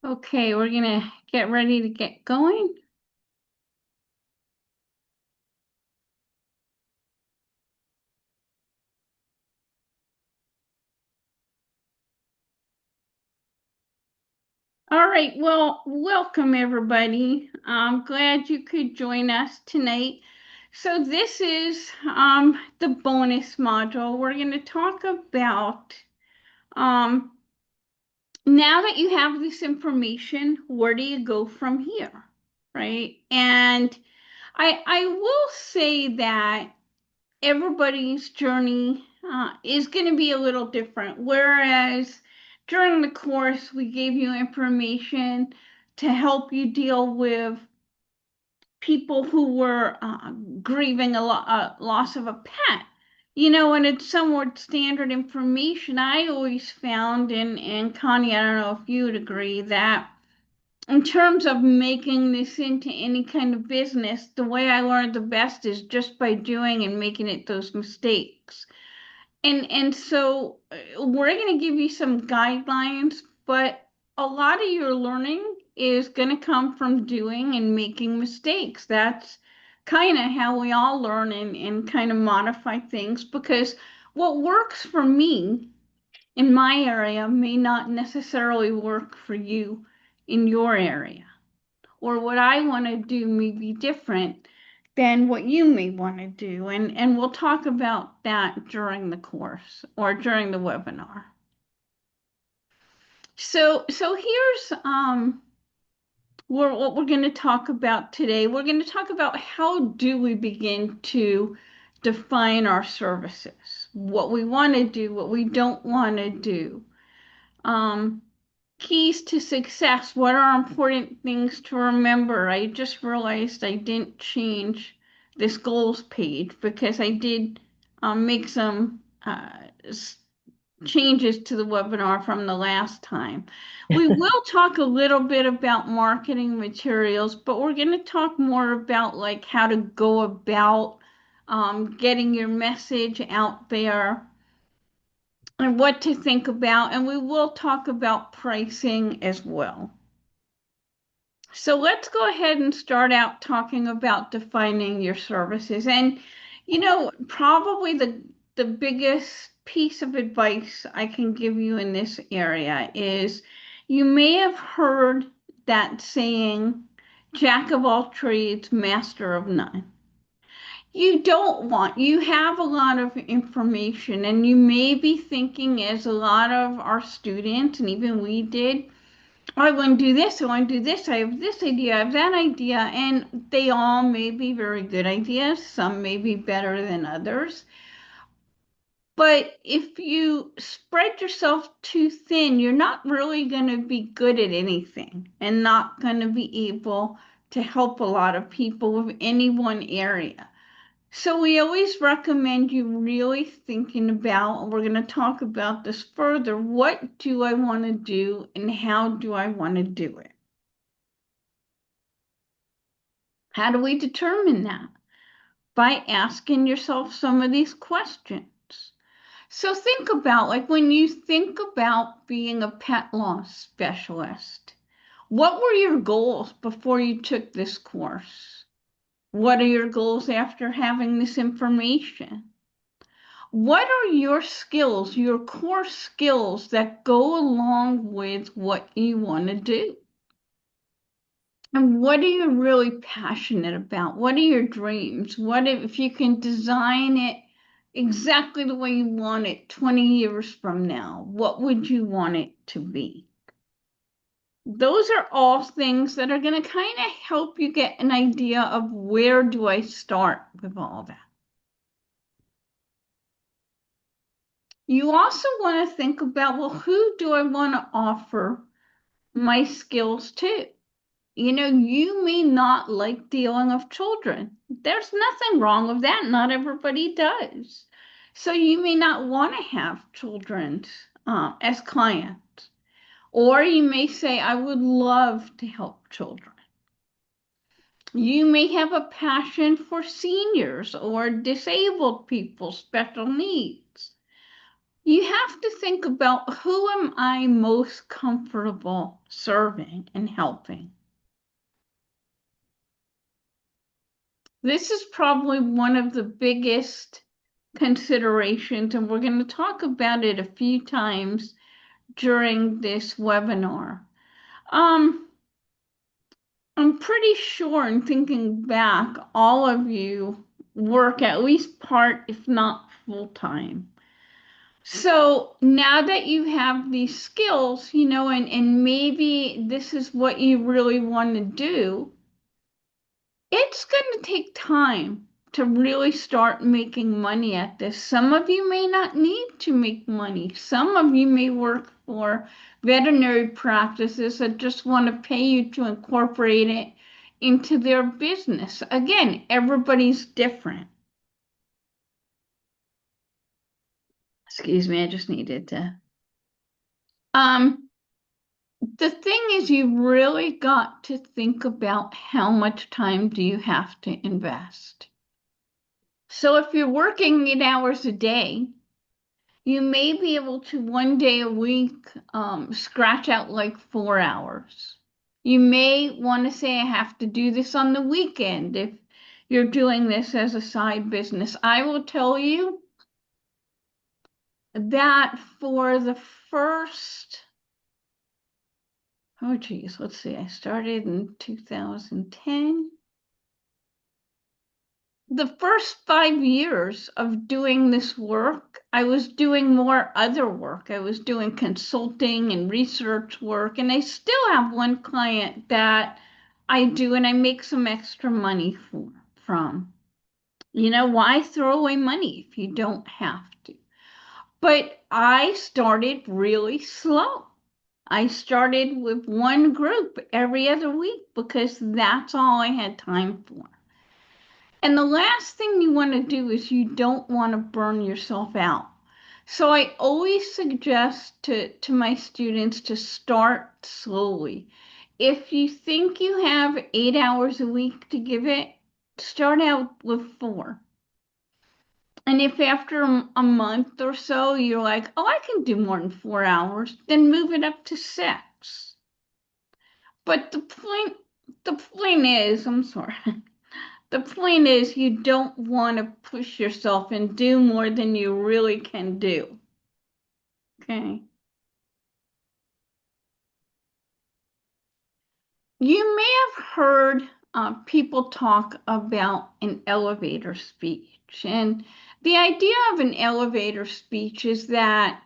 Okay, we're gonna get ready to get going. All right, well, welcome everybody. I'm glad you could join us tonight. So this is the bonus module. We're gonna talk about um now that you have this information, where do you go from here? Right? And I will say that everybody's journey is going to be a little different. Whereas during the course, we gave you information to help you deal with people who were grieving a loss of a pet. And it's somewhat standard information. I always found, and Connie, I don't know if you would agree, that in terms of making this into any kind of business, the way I learned the best is just by doing and making it those mistakes. And so we're going to give you some guidelines, but a lot of your learning is going to come from doing and making mistakes. That's kind of how we all learn and kind of modify things because what works for me in my area may not necessarily work for you in your area, or what I want to do may be different than what you may want to do. And we'll talk about that during the course or during the webinar. So here's what we're going to talk about today. We're going to talk about how do we begin to define our services, what we want to do, what we don't want to do. Um, Keys to success. What are important things to remember? I just realized I didn't change this goals page because I did make some changes to the webinar from the last time. We will talk a little bit about marketing materials, but we're going to talk more about like how to go about getting your message out there and what to think about, and we will talk about pricing as well. So let's go ahead and start out talking about defining your services. And probably the biggest piece of advice I can give you in this area is you may have heard that saying, Jack of all trades, master of none. You have a lot of information, and you may be thinking, as a lot of our students, and even we did, I want to do this, I want to do this, I have this idea, I have that idea, and they all may be very good ideas. Some may be better than others. But if you spread yourself too thin, you're not really going to be good at anything and not going to be able to help a lot of people with any one area. So we always recommend you really thinking about, and we're going to talk about this further, what do I want to do and how do I want to do it? How do we determine that? By asking yourself some of these questions. So think about, like, when you think about being a pet loss specialist, what were your goals before you took this course? What are your goals after having this information? What are your skills, your core skills that go along with what you want to do? And what are you really passionate about? What are your dreams? What if you can design it exactly the way you want it 20 years from now? What would you want it to be? Those are all things that are going to kind of help you get an idea of where do I start with all that. You also want to think about, well, who do I want to offer my skills to? You may not like dealing with children. There's nothing wrong with that. Not everybody does. So you may not want to have children as clients. Or you may say, I would love to help children. You may have a passion for seniors or disabled people, special needs. You have to think about, who am I most comfortable serving and helping? This is probably one of the biggest considerations, and we're going to talk about it a few times during this webinar. I'm pretty sure, in thinking back, all of you work at least part, if not full time. So now that you have these skills, and maybe this is what you really want to do, it's going to take time to really start making money at this. Some of you may not need to make money. Some of you may work for veterinary practices that just want to pay you to incorporate it into their business. Again, everybody's different. Excuse me, I just needed to. The thing is, you really got to think about, how much time do you have to invest? So if you're working 8 hours a day, you may be able to one day a week scratch out like 4 hours. You may want to say, I have to do this on the weekend if you're doing this as a side business. I will tell you that for the first, oh geez, let's see, I started in 2010. The first 5 years of doing this work, I was doing more other work. I was doing consulting and research work, and I still have one client that I do, and I make some extra money from. Why throw away money if you don't have to? But I started really slow. I started with one group every other week because that's all I had time for. And the last thing you want to do is, you don't want to burn yourself out. So I always suggest to my students to start slowly. If you think you have 8 hours a week to give it, start out with 4. And if after a month or so you're like, oh, I can do more than 4 hours, then move it up to 6. But the point is, I'm sorry. The point is, you don't want to push yourself and do more than you really can do. Okay. You may have heard people talk about an elevator speech. And the idea of an elevator speech is that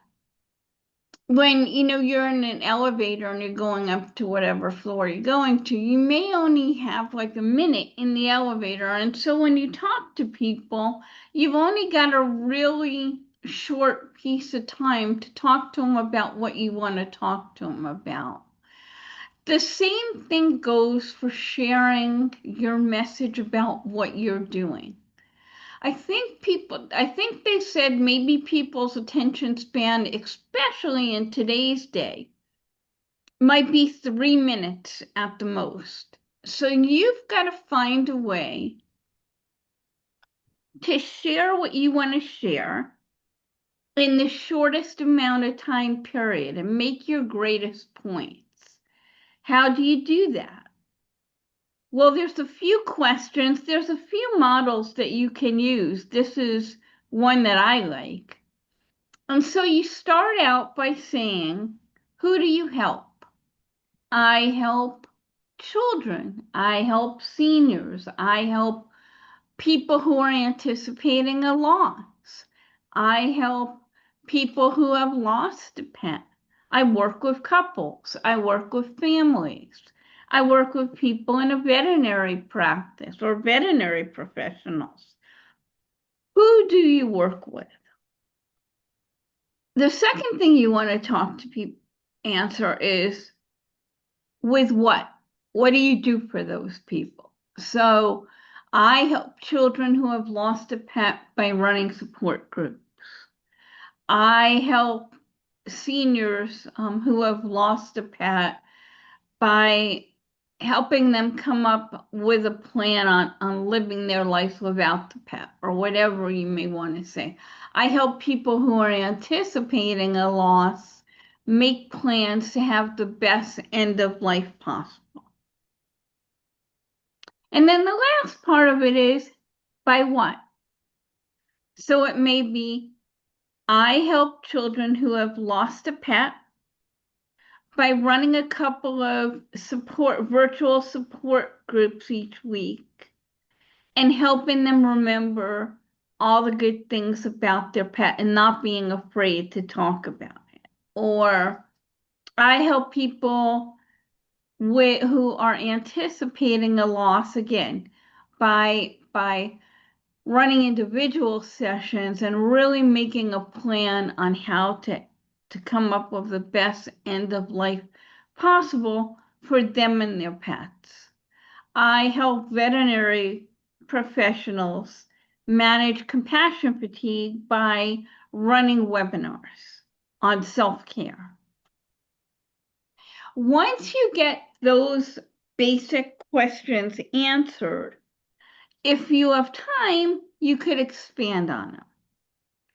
when you're in an elevator and you're going up to whatever floor you're going to, you may only have like a minute in the elevator. And so when you talk to people, you've only got a really short piece of time to talk to them about what you want to talk to them about. The same thing goes for sharing your message about what you're doing. I think they said maybe people's attention span, especially in today's day, might be 3 minutes at the most. So you've got to find a way to share what you want to share in the shortest amount of time period and make your greatest points. How do you do that? Well, there's a few questions, there's a few models that you can use. This is one that I like. And so you start out by saying, who do you help? I help children. I help seniors. I help people who are anticipating a loss. I help people who have lost a pet. I work with couples. I work with families. I work with people in a veterinary practice or veterinary professionals. Who do you work with? The second thing you want to talk to people answer is, with what? What do you do for those people? So I help children who have lost a pet by running support groups. I help seniors who have lost a pet by helping them come up with a plan on living their life without the pet, or whatever you may want to say. I help people who are anticipating a loss make plans to have the best end of life possible. And then the last part of it is by what? So it may be I help children who have lost a pet by running a couple of virtual support groups each week and helping them remember all the good things about their pet and not being afraid to talk about it. Or I help people who are anticipating a loss again by running individual sessions and really making a plan on how to come up with the best end of life possible for them and their pets. I help veterinary professionals manage compassion fatigue by running webinars on self-care. Once you get those basic questions answered, if you have time, you could expand on them.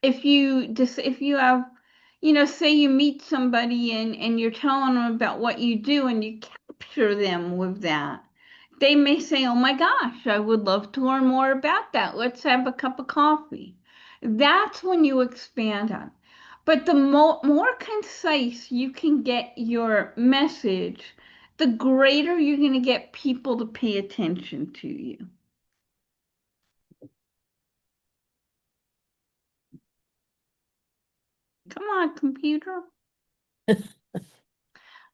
If you have, say you meet somebody and you're telling them about what you do and you capture them with that, they may say, oh my gosh, I would love to learn more about that. Let's have a cup of coffee. That's when you expand on. But the more concise you can get your message, the greater you're going to get people to pay attention to you. Come on, computer.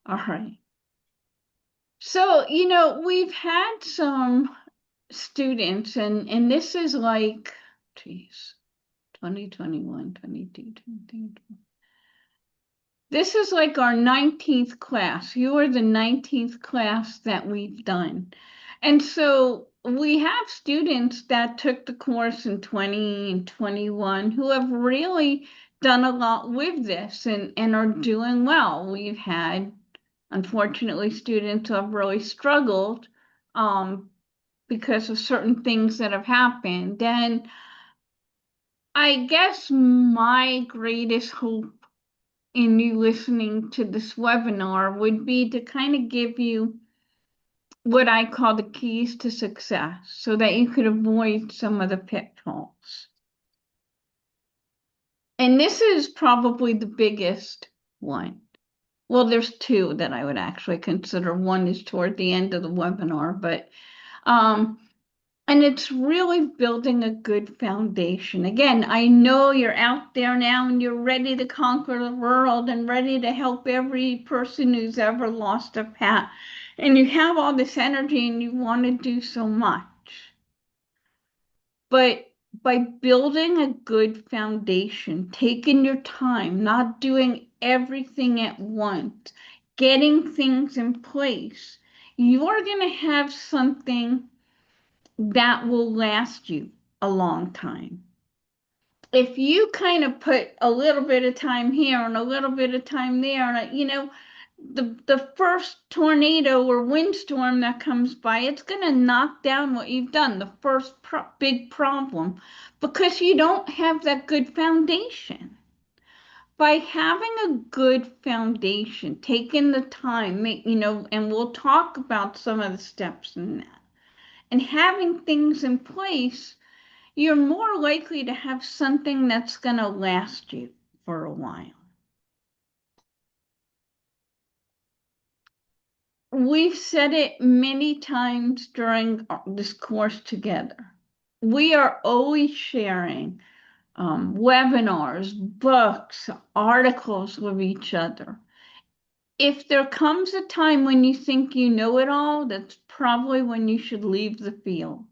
All right. So, we've had some students, and this is like, geez, 2021, 22, 23. This is like our 19th class. You are the 19th class that we've done. And so we have students that took the course in 20 and 21 who have really done a lot with this and are doing well. We've had, unfortunately, students who have really struggled because of certain things that have happened. And I guess my greatest hope in you listening to this webinar would be to kind of give you what I call the keys to success so that you could avoid some of the pitfalls. And this is probably the biggest one. Well, there's two that I would actually consider. One is toward the end of the webinar, but and it's really building a good foundation. Again, I know you're out there now and you're ready to conquer the world and ready to help every person who's ever lost a pet. And you have all this energy and you want to do so much. But by building a good foundation, taking your time, not doing everything at once, getting things in place, you're going to have something that will last you a long time. If you kind of put a little bit of time here and a little bit of time there, and the first tornado or windstorm that comes by, it's going to knock down what you've done, the first big problem, because you don't have that good foundation. By having a good foundation, taking the time, and we'll talk about some of the steps in that, and having things in place, you're more likely to have something that's going to last you for a while. We've said it many times during this course together. We are always sharing webinars, books, articles with each other. If there comes a time when you think you know it all, that's probably when you should leave the field.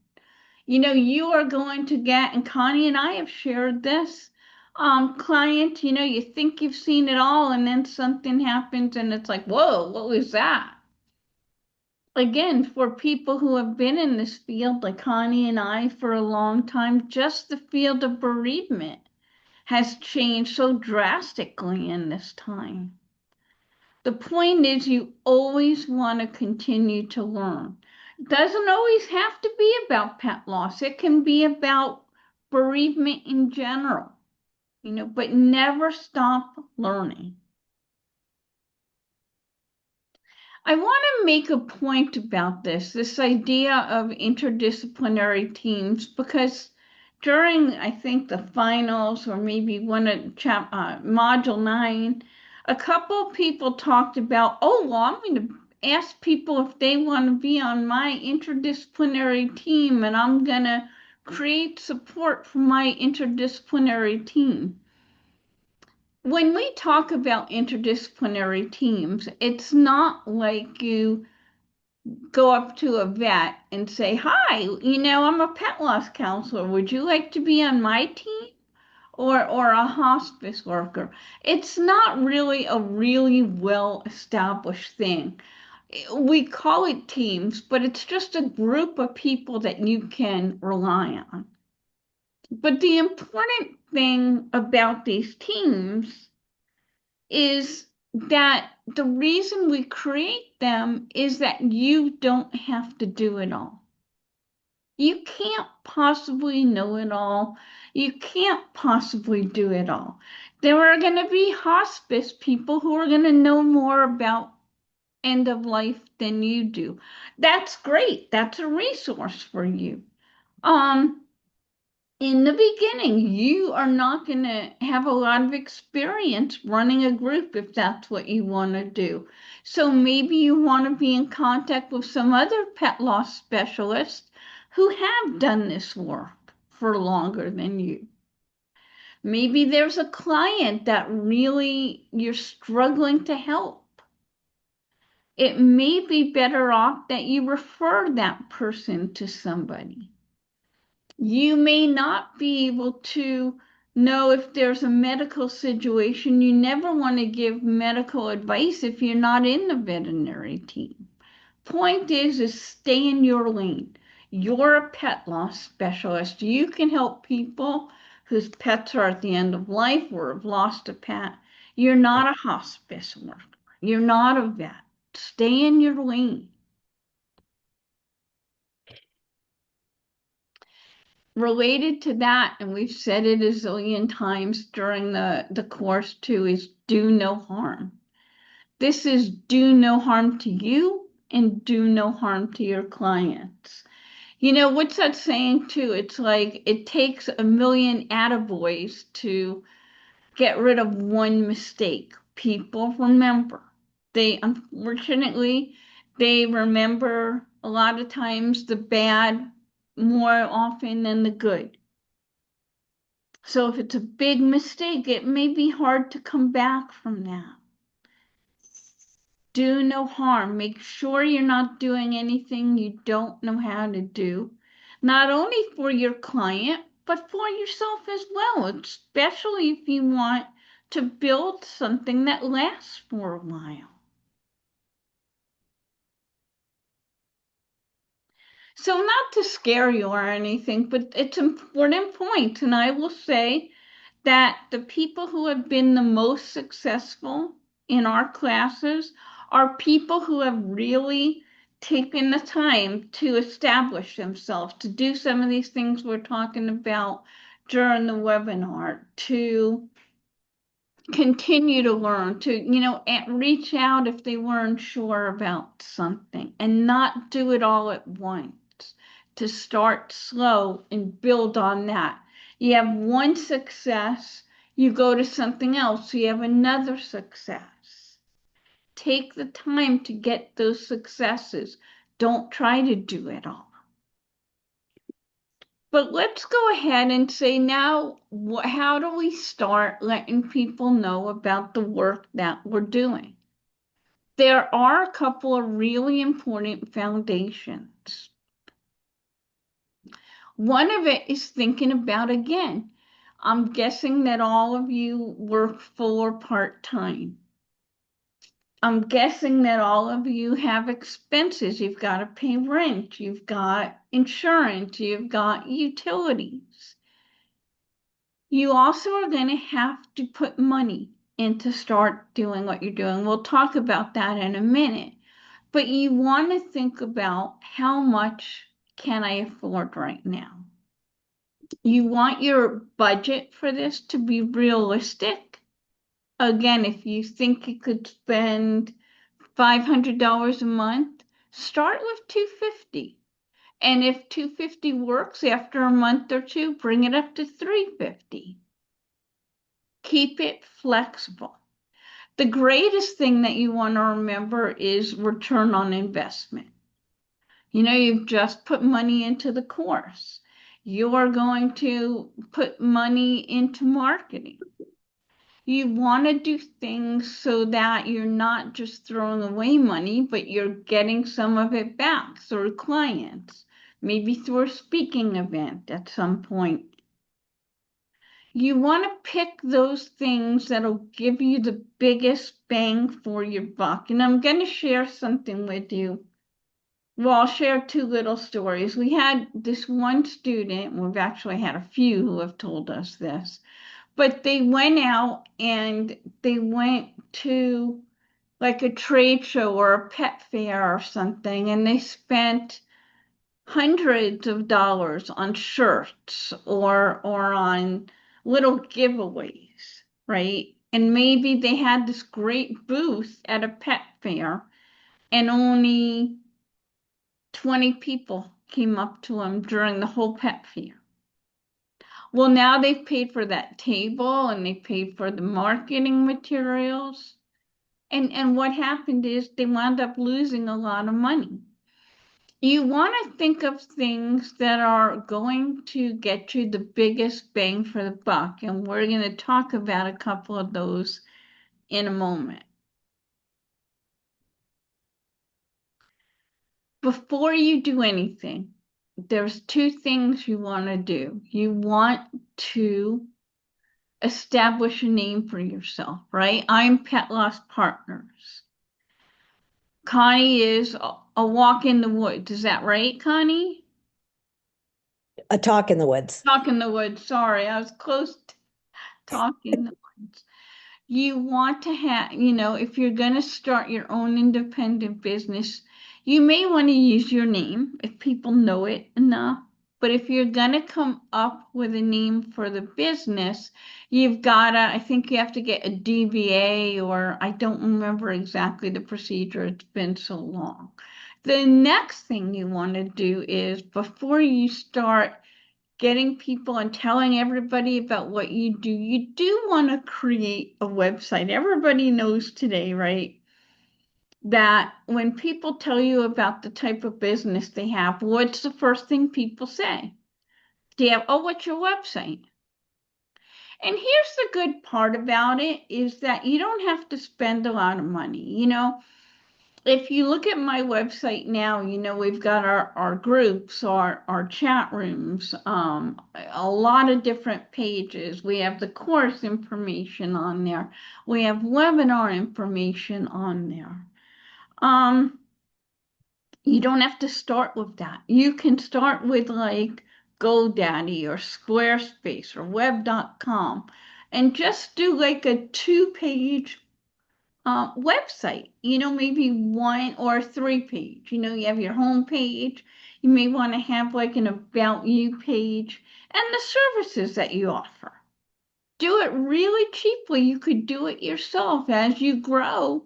You are going to get, and Connie and I have shared this, client, you think you've seen it all and then something happens and it's like, whoa, what was that? Again, for people who have been in this field, like Connie and I, for a long time, just the field of bereavement has changed so drastically in this time. The point is you always want to continue to learn. It doesn't always have to be about pet loss. It can be about bereavement in general, but never stop learning. I want to make a point about this idea of interdisciplinary teams, because during, I think, the finals or maybe one of module 9, a couple of people talked about, oh, well, I'm going to ask people if they want to be on my interdisciplinary team, and I'm going to create support for my interdisciplinary team. When we talk about interdisciplinary teams, it's not like you go up to a vet and say, hi, I'm a pet loss counselor. Would you like to be on my team? Or a hospice worker. It's not really a really well established thing. We call it teams, but it's just a group of people that you can rely on. But the important thing about these teams is that the reason we create them is that you don't have to do it all. You can't possibly know it all. You can't possibly do it all. There are going to be hospice people who are going to know more about end of life than you do. That's great. That's a resource for you. In the beginning, you are not going to have a lot of experience running a group if that's what you want to do. So maybe you want to be in contact with some other pet loss specialists who have done this work for longer than you. Maybe there's a client that really you're struggling to help. It may be better off that you refer that person to somebody. You may not be able to know if there's a medical situation. You never want to give medical advice if you're not in the veterinary team. Point is stay in your lane. You're a pet loss specialist. You can help people whose pets are at the end of life or have lost a pet. You're not a hospice worker. You're not a vet. Stay in your lane. Related to that, and we've said it a zillion times during the course too, is do no harm. This is do no harm to you and do no harm to your clients. What's that saying too? It's like it takes a million attaboys to get rid of one mistake. People remember. Unfortunately, they remember a lot of times the bad more often than the good. So if it's a big mistake, it may be hard to come back from that. Do no harm. Make sure you're not doing anything you don't know how to do, not only for your client, but for yourself as well, especially if you want to build something that lasts for a while. So not to scare you or anything, but it's an important point. And I will say that the people who have been the most successful in our classes are people who have really taken the time to establish themselves, to do some of these things we're talking about during the webinar, to continue to learn, to, reach out if they weren't sure about something and not do it all at once, to start slow and build on that. You have one success, you go to something else, so you have another success. Take the time to get those successes. Don't try to do it all. But let's go ahead and say now, how do we start letting people know about the work that we're doing? There are a couple of really important foundations. One of it is thinking about, again, I'm guessing that all of you work full or part-time. I'm guessing that all of you have expenses. You've got to pay rent, you've got insurance, you've got utilities. You also are going to have to put money and to start doing what you're doing. We'll talk about that in a minute. But you want to think about how much can I afford right now? You want your budget for this to be realistic. Again, if you think you could spend $500 a month, start with 250. And if 250 works after a month or two, bring it up to 350. Keep it flexible. The greatest thing that you want to remember is return on investment. You've just put money into the course. You're going to put money into marketing. You want to do things so that you're not just throwing away money, but you're getting some of it back through clients, maybe through a speaking event at some point. You want to pick those things that'll give you the biggest bang for your buck. And I'm going to share something with you. Well, I'll share two little stories. We had this one student, we've actually had a few who have told us this, but they went out and they went to like a trade show or a pet fair or something, and they spent hundreds of dollars on shirts or on little giveaways, right? And maybe they had this great booth at a pet fair and only 20 people came up to them during the whole pet fair. Well, now they've paid for that table and they paid for the marketing materials. And what happened is they wound up losing a lot of money. You want to think of things that are going to get you the biggest bang for the buck. And we're going to talk about a couple of those in a moment. Before you do anything, there's two things you want to do. You want to establish a name for yourself, right? I'm Pet Loss Partners. Connie is a walk in the woods. Is that right, Connie? A talk in the woods. Talk in the woods. Sorry, I was close to talk in the woods. You want to have, if you're going to start your own independent business, you may want to use your name if people know it enough. But if you're going to come up with a name for the business, I think you have to get a DBA, or I don't remember exactly the procedure. It's been so long. The next thing you want to do is before you start getting people and telling everybody about what you do want to create a website. Everybody knows today, right, that when people tell you about the type of business they have, what's the first thing people say? What's your website? And here's the good part about it is that you don't have to spend a lot of money. If you look at my website now, we've got our groups, our chat rooms, a lot of different pages. We have the course information on there. We have webinar information on there. You don't have to start with that. You can start with like GoDaddy or Squarespace or web.com and just do like a 2-page website, maybe 1 or 3-page. You have your home page. You may want to have like an about you page and the services that you offer. Do it really cheaply. You could do it yourself as you grow.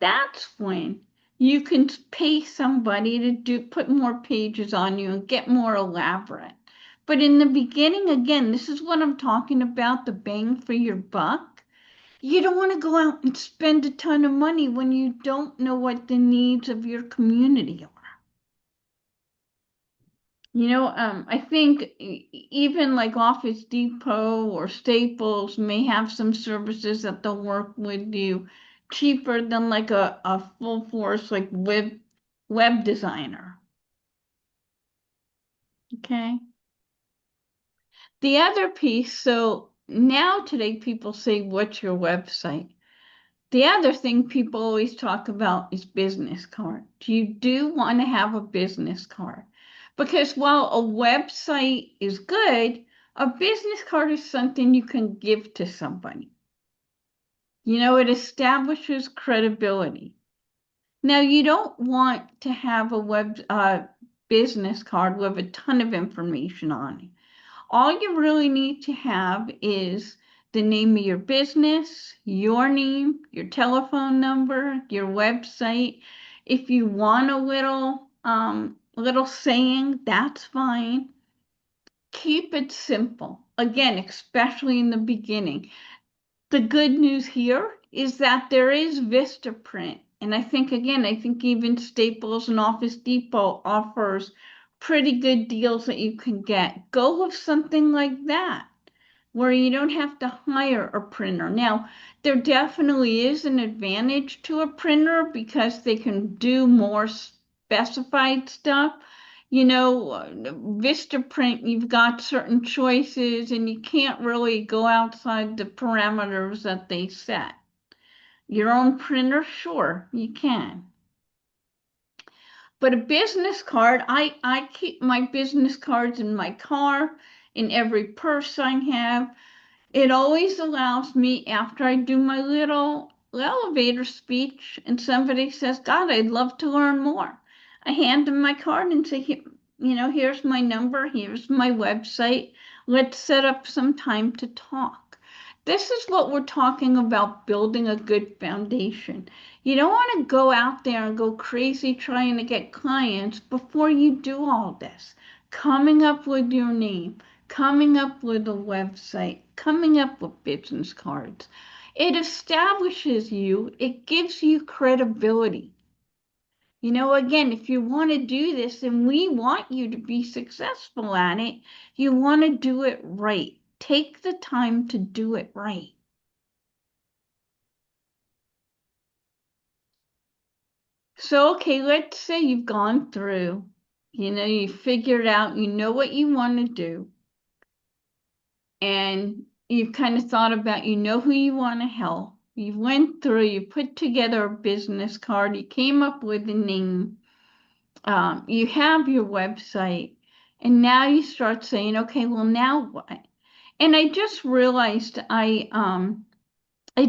That's when you can pay somebody to put more pages on you and get more elaborate. But in the beginning, again, this is what I'm talking about, the bang for your buck. You don't want to go out and spend a ton of money when you don't know what the needs of your community are. I think even like Office Depot or Staples may have some services that they'll work with you cheaper than like a full force like web designer. Okay. The other piece, so now today people say, what's your website? The other thing people always talk about is business cards. You do want to have a business card because while a website is good, a business card is something you can give to somebody. It establishes credibility. Now, you don't want to have a business card with a ton of information on it. All you really need to have is the name of your business, your name, your telephone number, your website. If you want a little saying, that's fine. Keep it simple. Again, especially in the beginning. The good news here is that there is Vistaprint. And I think even Staples and Office Depot offers pretty good deals that you can get. Go with something like that where you don't have to hire a printer. Now, there definitely is an advantage to a printer because they can do more specified stuff. Vistaprint, you've got certain choices and you can't really go outside the parameters that they set. Your own printer, sure, you can. But a business card, I keep my business cards in my car, in every purse I have. It always allows me, after I do my little elevator speech and somebody says, God, I'd love to learn more. I hand them my card and say, here's my number, here's my website. Let's set up some time to talk. This is what we're talking about, building a good foundation. You don't want to go out there and go crazy trying to get clients before you do all this. Coming up with your name, coming up with a website, coming up with business cards. It establishes you, it gives you credibility. Again, if you want to do this and we want you to be successful at it, you want to do it right. Take the time to do it right. So, okay, let's say you've gone through, you figured out, you know what you want to do, and you've kind of thought about, who you want to help. You went through, you put together a business card, you came up with a name, you have your website, and now you start saying, okay, well, now what? And I just realized I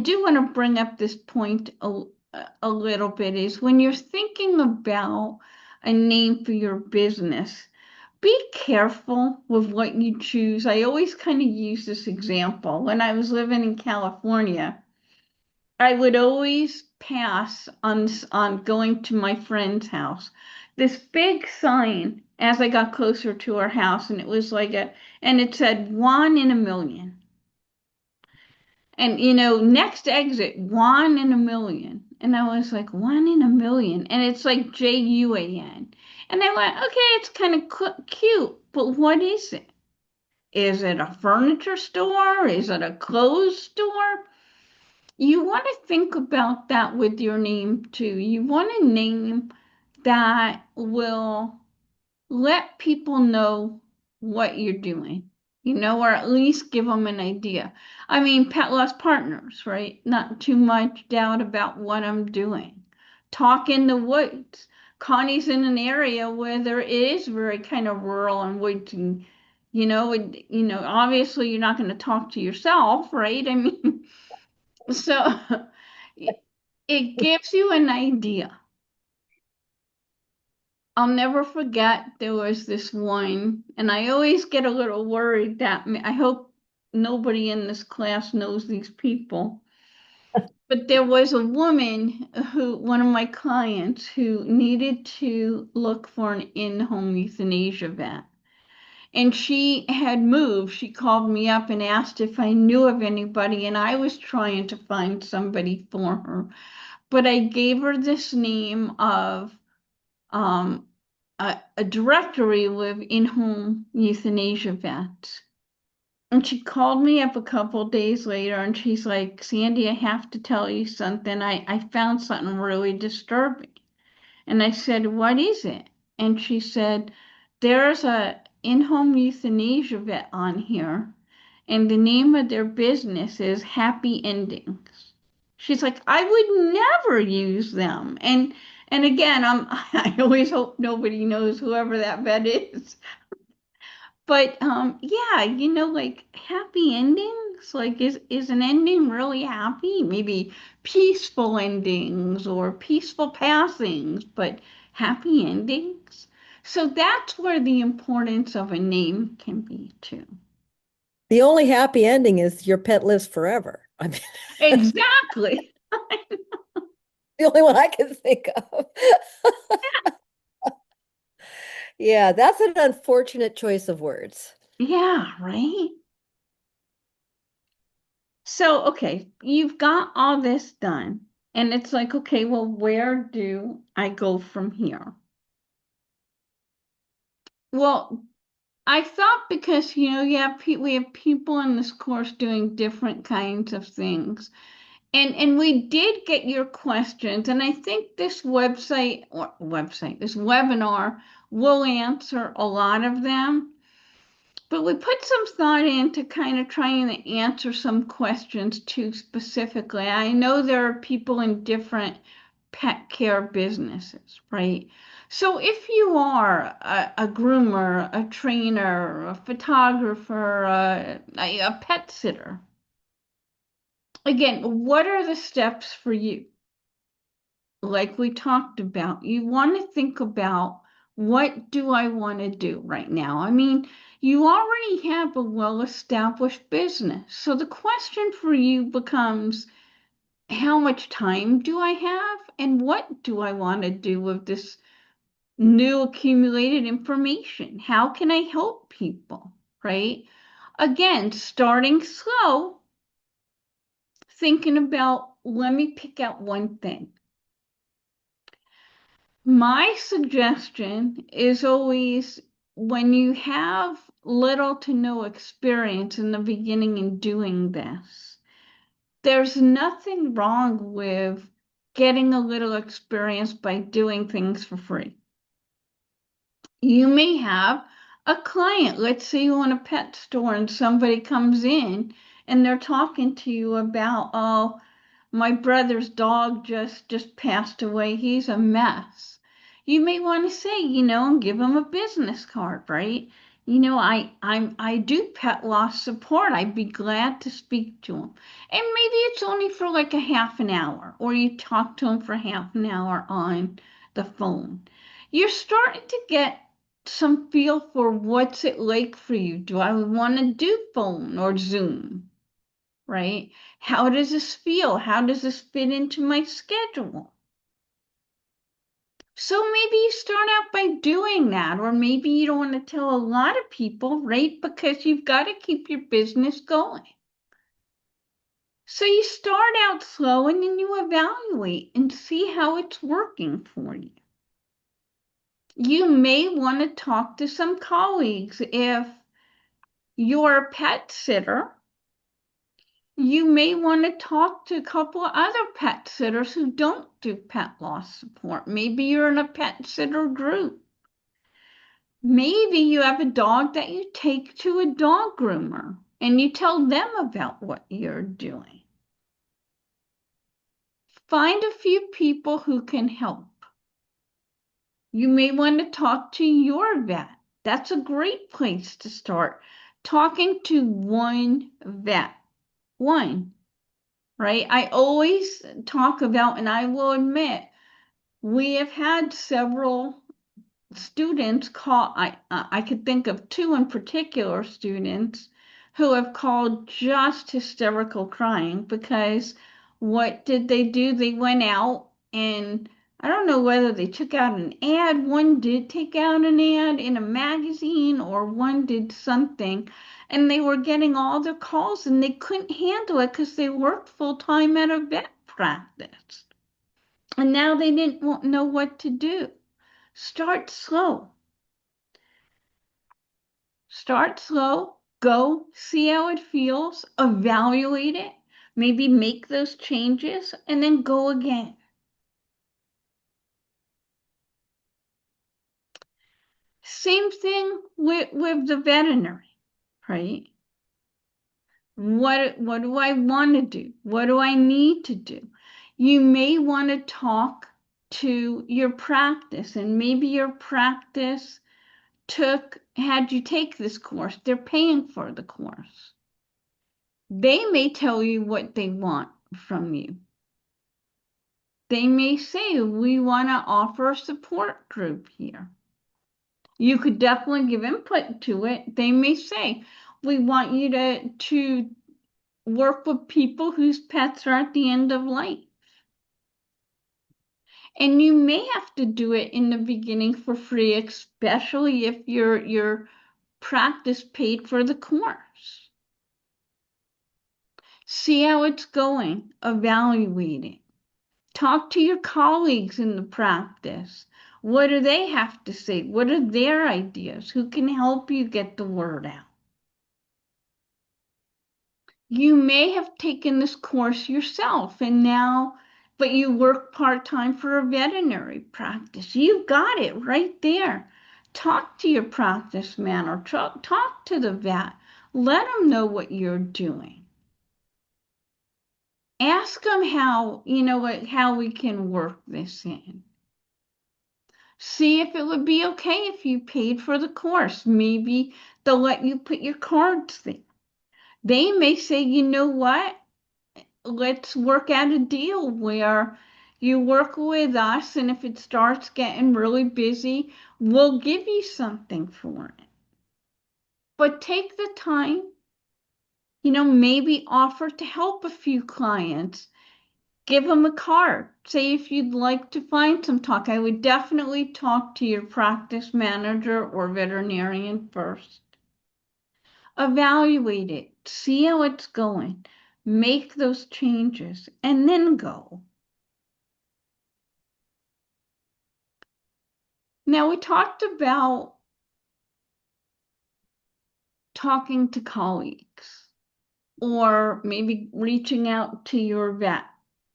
do want to bring up this point a little bit is when you're thinking about a name for your business, be careful with what you choose. I always kind of use this example. When I was living in California, I would always pass on going to my friend's house. This big sign as I got closer to her house, and it was and it said 1 in a million. And next exit, 1 in a million. And I was like, 1 in a million. And it's like JUAN. And I went, okay, it's kind of cute, but what is it? Is it a furniture store? Is it a clothes store? You want to think about that with your name too. You want a name that will let people know what you're doing, or at least give them an idea. I mean, Pet Loss Partners, right? Not too much doubt about what I'm doing. Talk in the woods. Connie's in an area where there is very kind of rural and woodsy. Obviously you're not going to talk to yourself, right? I mean, so it gives you an idea. I'll never forget there was this one, and I always get a little worried that I hope nobody in this class knows these people. But there was a woman one of my clients, who needed to look for an in-home euthanasia vet. And she had moved. She called me up and asked if I knew of anybody, and I was trying to find somebody for her. But I gave her this name of um, a directory with in-home euthanasia vets. And she called me up a couple days later and she's like, Sandy, I have to tell you something. I found something really disturbing. And I said, what is it? And she said, there's a in-home euthanasia vet on here, and the name of their business is Happy Endings. She's like, I would never use them. And again, I always hope nobody knows whoever that vet is. But yeah, like happy endings, like is an ending really happy? Maybe peaceful endings or peaceful passings, but happy endings. So that's where the importance of a name can be too. The only happy ending is your pet lives forever. I mean, Exactly. the only one I can think of. Yeah, that's an unfortunate choice of words. Yeah, right. So, okay, you've got all this done, and it's like, okay, well, where do I go from here? Well, I thought because we have people in this course doing different kinds of things. And we did get your questions, and I think this webinar will answer a lot of them. But we put some thought into kind of trying to answer some questions too specifically. I know there are people in different pet care businesses, right? So if you are a groomer, a trainer, a photographer, a pet sitter, again, what are the steps for you? Like we talked about, you want to think about what do I want to do right now? I mean, you already have a well-established business. So the question for you becomes, how much time do I have? And what do I want to do with this new accumulated information? How can I help people? Right? Again, starting slow, thinking about, let me pick out one thing. My suggestion is always when you have little to no experience in the beginning in doing this, there's nothing wrong with getting a little experience by doing things for free. You may have a client, let's say you own a pet store and somebody comes in and they're talking to you about, oh, my brother's dog just passed away. He's a mess. You may want to say, give him a business card, right? I do pet loss support. I'd be glad to speak to him. And maybe it's only for like a half an hour, or you talk to him for half an hour on the phone. You're starting to get some feel for what's it like for you. Do I want to do phone or Zoom? Right? How does this feel? How does this fit into my schedule? So maybe you start out by doing that, or maybe you don't want to tell a lot of people, right? Because you've got to keep your business going. So you start out slow and then you evaluate and see how it's working for you. You may want to talk to some colleagues if you're a pet sitter. You may want to talk to a couple of other pet sitters who don't do pet loss support. Maybe you're in a pet sitter group. Maybe you have a dog that you take to a dog groomer and you tell them about what you're doing. Find a few people who can help. You may want to talk to your vet. That's a great place to start. Talking to one vet. One. Right? I always talk about, and I will admit, we have had several students call. I could think of two in particular students who have called just hysterical crying because what did they do? They went out and I don't know whether they took out an ad. One did take out an ad in a magazine or one did something. And they were getting all their calls and they couldn't handle it because they worked full time at a vet practice. And now they didn't know what to do. Start slow. Start slow, go see how it feels, evaluate it, maybe make those changes, and then go again. Same thing with the veterinary, right? What do I want to do? What do I need to do? You may want to talk to your practice, and maybe your practice had you take this course, they're paying for the course. They may tell you what they want from you. They may say, we want to offer a support group here. You could definitely give input to it. They may say, we want you to work with people whose pets are at the end of life. And you may have to do it in the beginning for free, especially if your practice paid for the course. See how it's going, evaluate it. Talk to your colleagues in the practice. What do they have to say? What are their ideas? Who can help you get the word out? You may have taken this course yourself but you work part-time for a veterinary practice. You've got it right there. Talk to your practice manager, talk to the vet. Let them know what you're doing. Ask them how we can work this in. See if it would be okay if you paid for the course. Maybe they'll let you put your cards there. They may say, you know what? Let's work out a deal where you work with us, and if it starts getting really busy, we'll give you something for it. But take the time, maybe offer to help a few clients. Give them a card. Say if you'd like to find some talk. I would definitely talk to your practice manager or veterinarian first. Evaluate it. See how it's going. Make those changes and then go. Now, we talked about talking to colleagues or maybe reaching out to your vet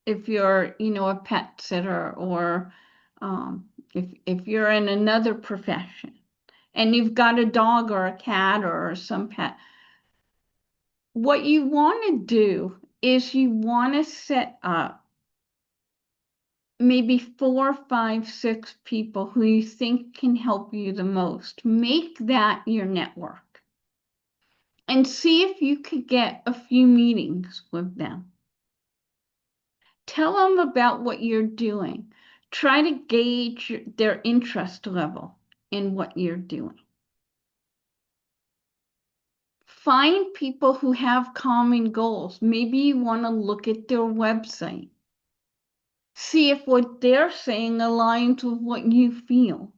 if you're, a pet sitter or if you're in another profession and you've got a dog or a cat or some pet. What you want to do is you want to set up maybe 4, 5, 6 people who you think can help you the most. Make that your network and see if you could get a few meetings with them. Tell them about what you're doing. Try to gauge their interest level in what you're doing. Find people who have common goals. Maybe you want to look at their website. See if what they're saying aligns with what you feel.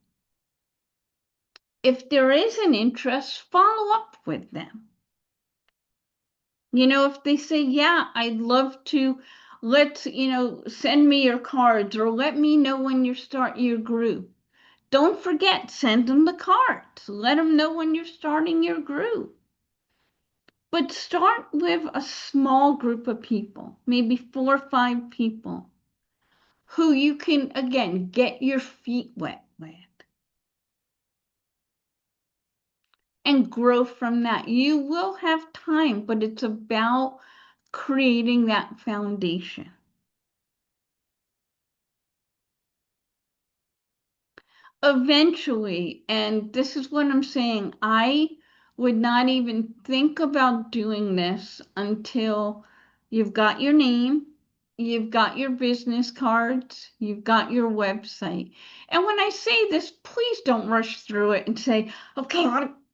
If there is an interest, follow up with them. If they say, yeah, I'd love to, send me your cards or let me know when you start your group. Don't forget, send them the cards. Let them know when you're starting your group. But start with a small group of people, maybe 4 or 5 people, who you can, again, get your feet wet with. And grow from that. You will have time, but it's about creating that foundation. Eventually, and this is what I'm saying, I would not even think about doing this until you've got your name, you've got your business cards, you've got your website. And when I say this, please don't rush through it and say, okay,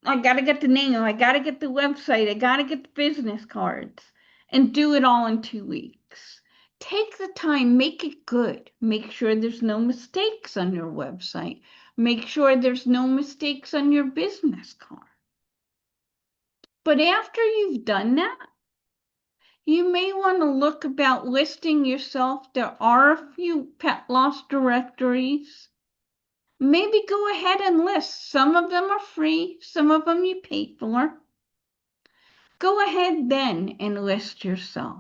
I got to get the name, I got to get the website, I got to get the business cards, and do it all in 2 weeks. Take the time, make it good. Make sure there's no mistakes on your website. Make sure there's no mistakes on your business card. But after you've done that, you may want to look about listing yourself. There are a few pet loss directories. Maybe go ahead and list. Some of them are free, some of them you pay for. Go ahead then and list yourself.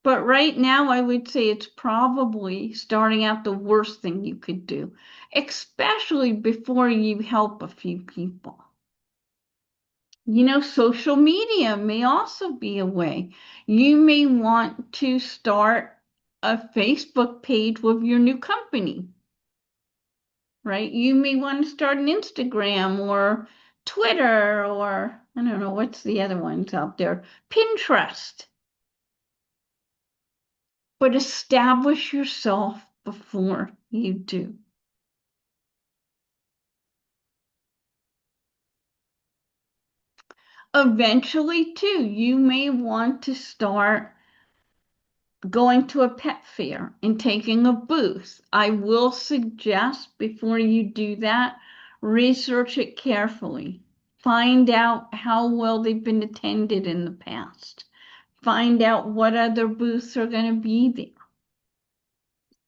But right now, I would say it's probably starting out the worst thing you could do, especially before you help a few people. Social media may also be a way. You may want to start a Facebook page with your new company. right? You may want to start an Instagram or Twitter or I don't know what's the other ones out there, Pinterest. But establish yourself before you do. Eventually, too, you may want to start going to a pet fair and taking a booth. I will suggest before you do that, research it carefully. Find out how well they've been attended in the past. Find out what other booths are going to be there.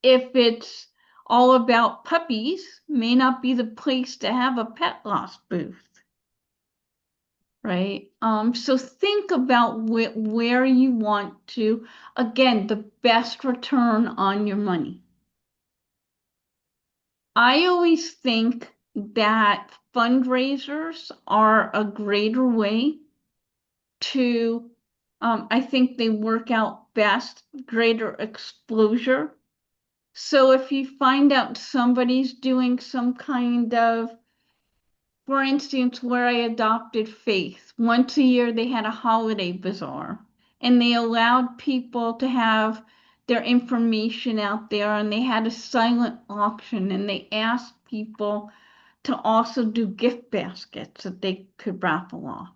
If it's all about puppies, may not be the place to have a pet loss booth. Right? So think about where you want to, again, the best return on your money. I always think that fundraisers are a greater way to, I think they work out best, greater exposure. So if you find out somebody's doing some kind of, for instance, where I adopted Faith, once a year they had a holiday bazaar and they allowed people to have their information out there and they had a silent auction and they asked people to also do gift baskets that they could raffle off.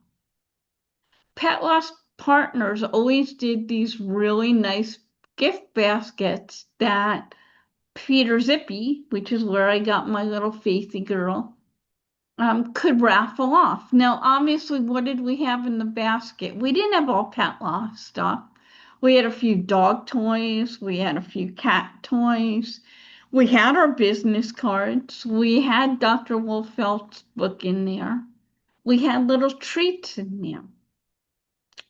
Pet Loss Partners always did these really nice gift baskets that Peter Zippy, which is where I got my little Faithy girl, could raffle off. Now, obviously, what did we have in the basket? We didn't have all pet loss stuff. We had a few dog toys. We had a few cat toys. We had our business cards. We had Dr. Wolfeld's book in there. We had little treats in there.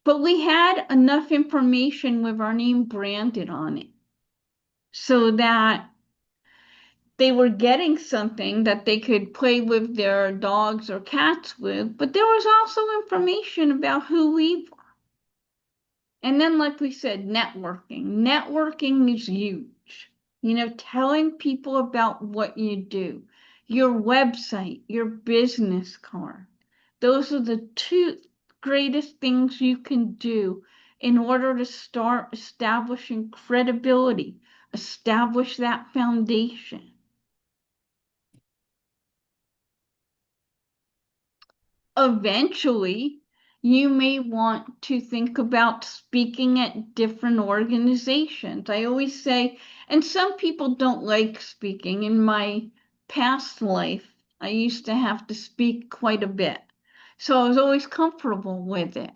But we had enough information with our name branded on it so that they were getting something that they could play with their dogs or cats with, but there was also information about who we were. And then, like we said, networking. Networking is huge. You know, telling people about what you do, your website, your business card. Those are the two greatest things you can do in order to start establishing credibility, establish that foundation. Eventually, you may want to think about speaking at different organizations. I always say, and some people don't like speaking. In my past life, I used to have to speak quite a bit. So I was always comfortable with it.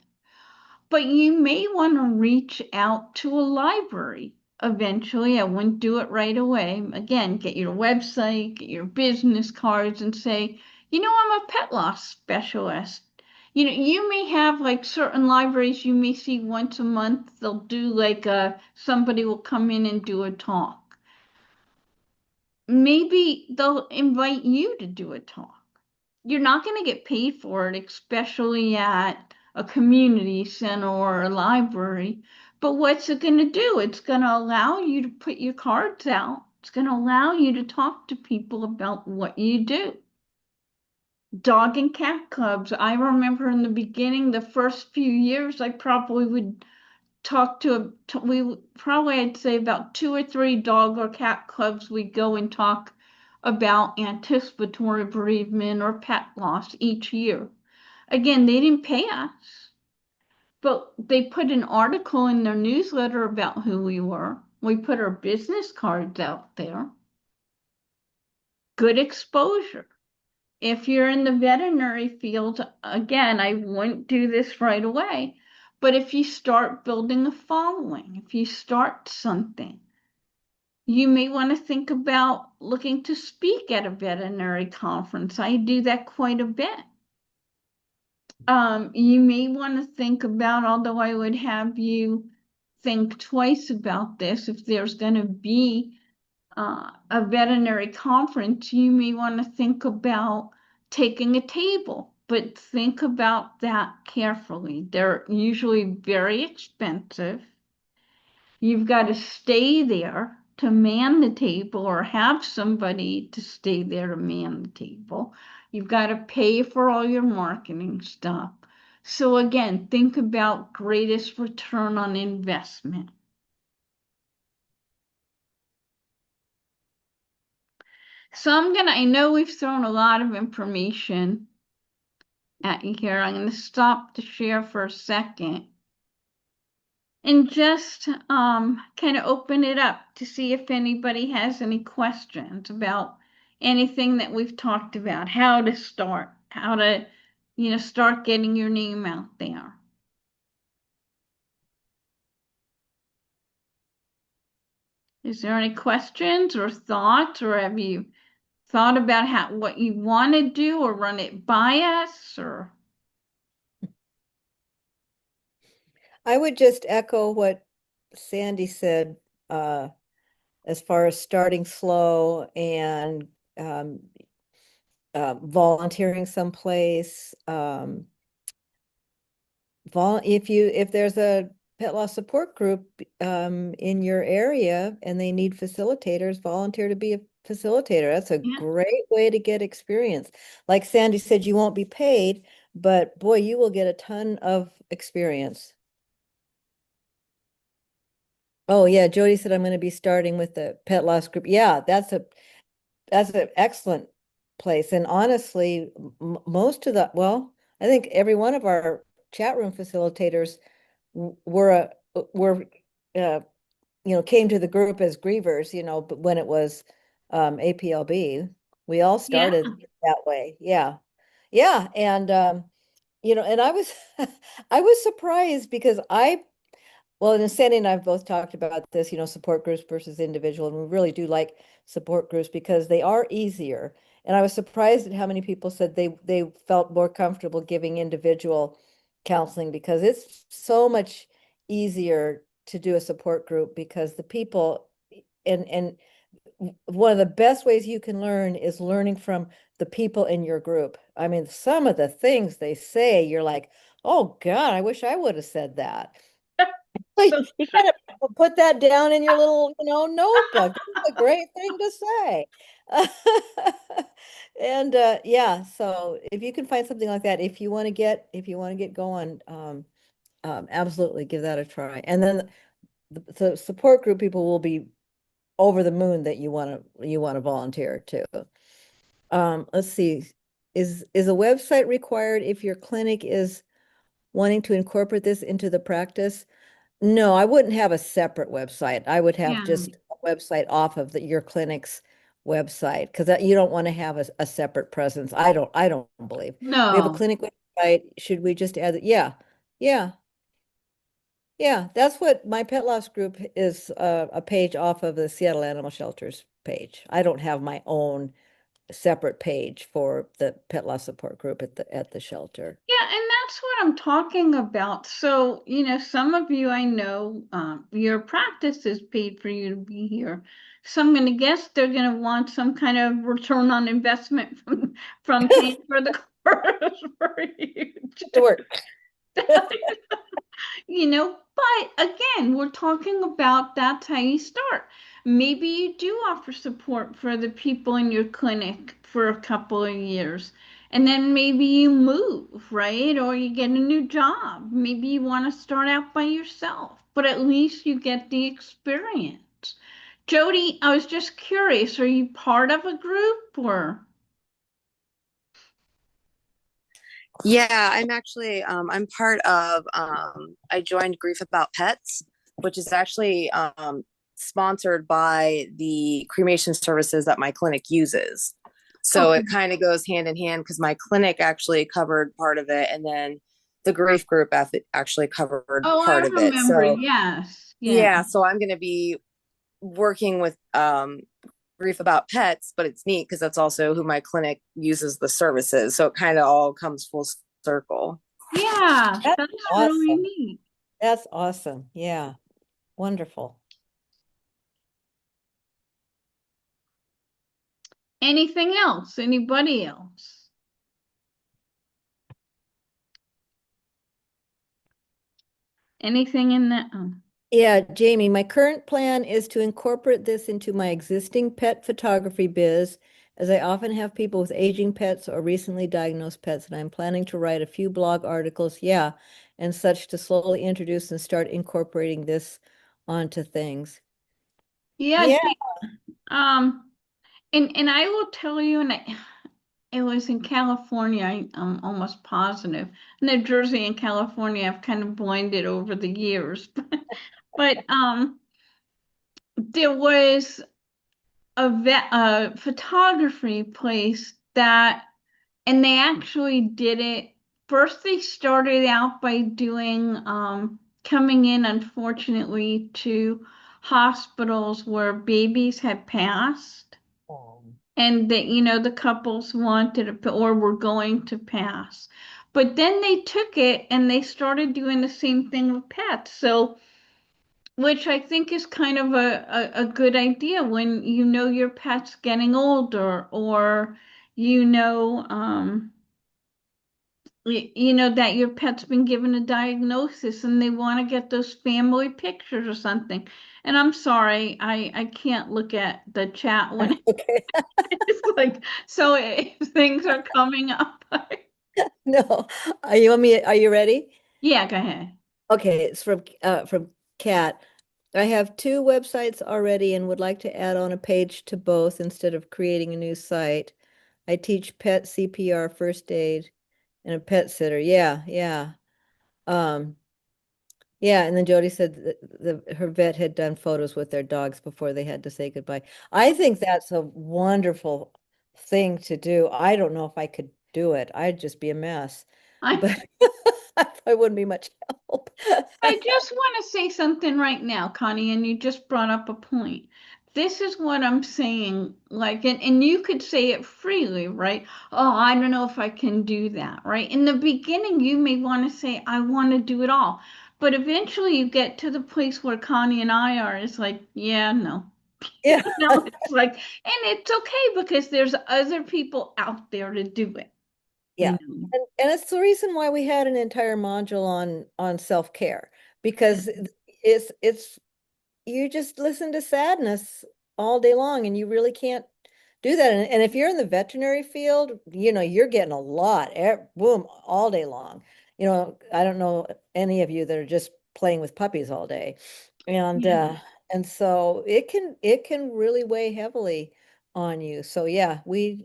But you may want to reach out to a library eventually. I wouldn't do it right away. Again, get your website, get your business cards, and say, you know, I'm a pet loss specialist. You know, you may have like certain libraries you may see once a month. They'll do like somebody will come in and do a talk. Maybe they'll invite you to do a talk. You're not going to get paid for it, especially at a community center or a library. But what's it going to do? It's going to allow you to put your cards out. It's going to allow you to talk to people about what you do. Dog and cat clubs. I remember in the beginning, the first few years, I probably would talk we probably I'd say about 2 or 3 dog or cat clubs we go and talk about anticipatory bereavement or pet loss each year. Again, they didn't pay us, but they put an article in their newsletter about who we were. We put our business cards out there. Good exposure. If you're in the veterinary field, again, I wouldn't do this right away. But if you start building a following, if you start something, you may want to think about looking to speak at a veterinary conference. I do that quite a bit. You may want to think about, although I would have you think twice about this, if there's going to be a veterinary conference, you may want to think about taking a table, but think about that carefully. They're usually very expensive. You've got to stay there to man the table or have somebody to stay there to man the table. You've got to pay for all your marketing stuff. So again, think about greatest return on investment. So I know we've thrown a lot of information at you here. I'm going to stop to share for a second and just kind of open it up to see if anybody has any questions about anything that we've talked about, how to start, how to, start getting your name out there. Is there any questions or thoughts, or have you thought about what you want to do or run it by us or? I would just echo what Sandy said, as far as starting slow and volunteering someplace. If there's a pet loss support group in your area and they need facilitators, volunteer to be a facilitator. That's a Yeah. great way to get experience. Like Sandy said, you won't be paid, but boy, you will get a ton of experience. Oh yeah, Jody said I'm going to be starting with the pet loss group. Yeah, that's an excellent place. And honestly, most of well, I think every one of our chat room facilitators were came to the group as grievers, but when it was APLB, we all Yeah. started that way. Yeah. Yeah. And and I was I was surprised because and Sandy and I have both talked about this, support groups versus individual, and we really do like support groups because they are easier. And I was surprised at how many people said they felt more comfortable giving individual counseling because it's so much easier to do a support group because the people and one of the best ways you can learn is learning from the people in your group. I mean, some of the things they say, you're like, oh God, I wish I would have said that. So You gotta put that down in your little, notebook. That's a great thing to say. And yeah, so if you can find something like that, if you want to get going, absolutely give that a try. And then the support group people will be over the moon that you want to volunteer too. Let's see. Is a website required if your clinic is wanting to incorporate this into the practice? No, I wouldn't have a separate website. I would have yeah. just a website off of your clinic's website because you don't want to have a separate presence. I don't believe. We have a No. clinic website. Should we just add it? Yeah. Yeah. Yeah. That's what my pet loss group is, a page off of the Seattle Animal Shelters page. I don't have my own separate page for the pet loss support group at the shelter. Yeah, and that's what I'm talking about. So, some of you I know, your practice is paid for you to be here. So I'm going to guess they're going to want some kind of return on investment from paying for the course for you. To work. But again, we're talking about that's how you start. Maybe you do offer support for the people in your clinic for a couple of years, and then maybe you move, right? Or you get a new job. Maybe you want to start out by yourself, but at least you get the experience. Jody, I was just curious, are you part of a group or? Yeah, I'm part of, I joined Grief About Pets, which is actually sponsored by the cremation services that my clinic uses. So Okay. it kind of goes hand in hand because my clinic actually covered part of it, and then the grief group actually covered Oh, I part of it. remember. So Yes. Yeah. yeah, so I'm going to be working with Grief About Pets, but it's neat because that's also who my clinic uses the services. So it kind of all comes full circle. Yeah, That's that's really awesome. neat. That's awesome. Yeah. Wonderful. Anything else? Anybody else? Anything in that? Oh. Yeah, Jamie, my current plan is to incorporate this into my existing pet photography biz, as I often have people with aging pets or recently diagnosed pets, and I'm planning to write a few blog articles, yeah, and such to slowly introduce and start incorporating this onto things. Yeah, Yeah. um, and I will tell you, it was in California, I'm almost positive. New Jersey and California, I've kind of blended over the years. But there was a photography place that, and they actually did it. First, they started out by doing coming in, unfortunately, to hospitals where babies had passed, Um, and that the couples wanted to, or were going to pass. But then they took it and they started doing the same thing with pets. So, which I think is kind of a good idea when your pet's getting older, or you know, um, that your pet's been given a diagnosis and they want to get those family pictures or something. And I'm sorry, I can't look at the chat when Okay. it's like, so if things are coming up. No. Are you ready? Yeah, go ahead. Okay, it's from Kat. I have two websites already and would like to add on a page to both instead of creating a new site. I teach pet CPR, first aid, and a pet sitter. Yeah, yeah. Um, yeah, and then Jody said that her vet had done photos with their dogs before they had to say goodbye. I think that's a wonderful thing to do. I don't know if I could do it. I'd just be a mess. I But I wouldn't be much help. I just want to say something right now, Connie, and you just brought up a point. This is what I'm saying, like, and you could say it freely, right? Oh, I don't know if I can do that, right? In the beginning, you may want to say, I want to do it all. But eventually you get to the place where Connie and I are, it's like, yeah, no. Yeah. It's like, and it's okay because there's other people out there to do it, you Yeah. know? And it's the reason why we had an entire module on self-care because Mhm. it's you just listen to sadness all day long and you really can't do that. And if you're in the veterinary field, you're getting a lot, boom, all day long. I don't know any of you that are just playing with puppies all day. And Yeah. and so it can really weigh heavily on you. So yeah, we're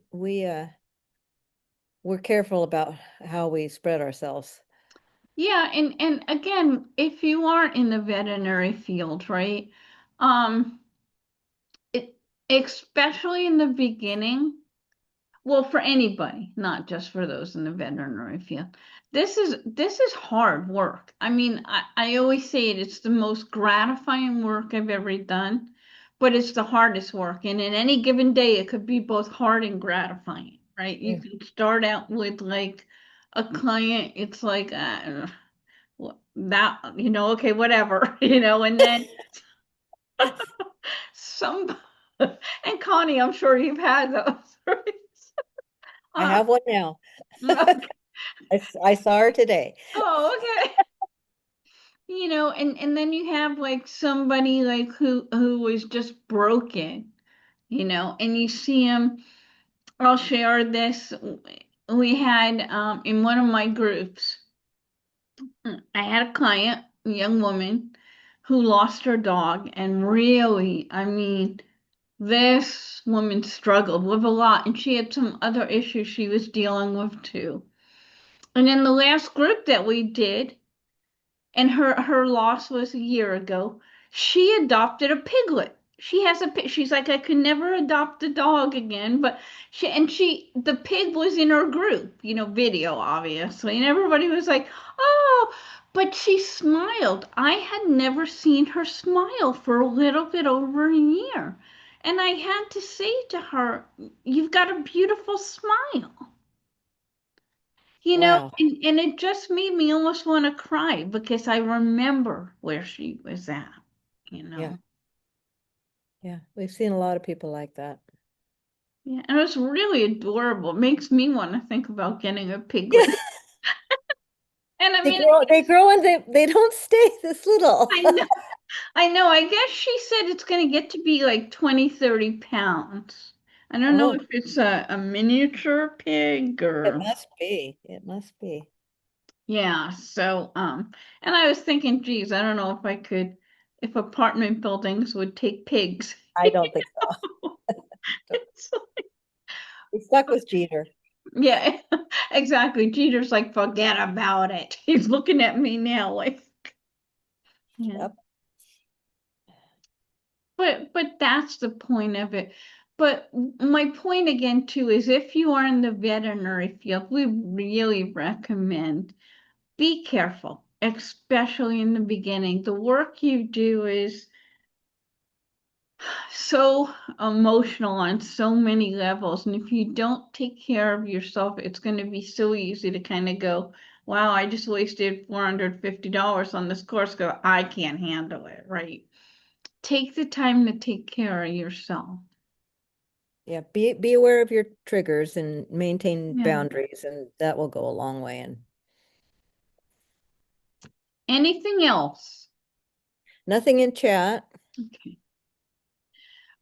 careful about how we spread ourselves. Yeah, and again, if you aren't in the veterinary field, right? Um, it especially in the beginning, well, for anybody, not just for those in the veterinary field. This is hard work. I mean, I always say it's the most gratifying work I've ever done, but it's the hardest work. And in any given day, it could be both hard and gratifying, right? You Mm. can start out with like a client, it's like that, okay, whatever, and then some, and Connie, I'm sure you've had those, right? I Uh, have one now. okay. I saw her today. Oh, okay. And then you have like somebody like who was just broken, and you see him. I'll share this. We had in one of my groups, I had a client, a young woman, who lost her dog, and really, I mean, this woman struggled with a lot, and she had some other issues she was dealing with too. And in the last group that we did, and her loss was a year ago, she adopted a piglet. She's like, I could never adopt a dog again, but the pig was in her group, video obviously, and everybody was like, oh, but she smiled. I had never seen her smile for a little bit over a year. And I had to say to her, you've got a beautiful smile. Wow. And it just made me almost want to cry because I remember where she was at, you Yeah. know. Yeah. We've seen a lot of people like that. Yeah, and it was really adorable. It makes me want to think about getting a Yeah. piglet. And I They mean, grow, they grow and they don't stay this little. I know, I know. I guess she said it's going to get to be like 20, 30 pounds. I don't know Oh, if it's a miniature pig it or, must be. It must be. yeah. So, and I was thinking, geez, I don't know if I could, if apartment buildings would take pigs. I don't think so. It's We stuck with Jeter. yeah, exactly. Jeter's like, forget about it. He's looking at me now like, yeah. Yep. But that's the point of it. But my point again too is if you are in the veterinary field, we really recommend be careful, especially in the beginning. The work you do is so emotional on so many levels. And if you don't take care of yourself, it's going to be so easy to kind of go, wow, I just wasted $450 on this course because I can't handle it, right? Take the time to take care of yourself. Yeah, be aware of your triggers and maintain Yeah. boundaries, and that will go a long way. And Anything else? nothing in chat. Okay.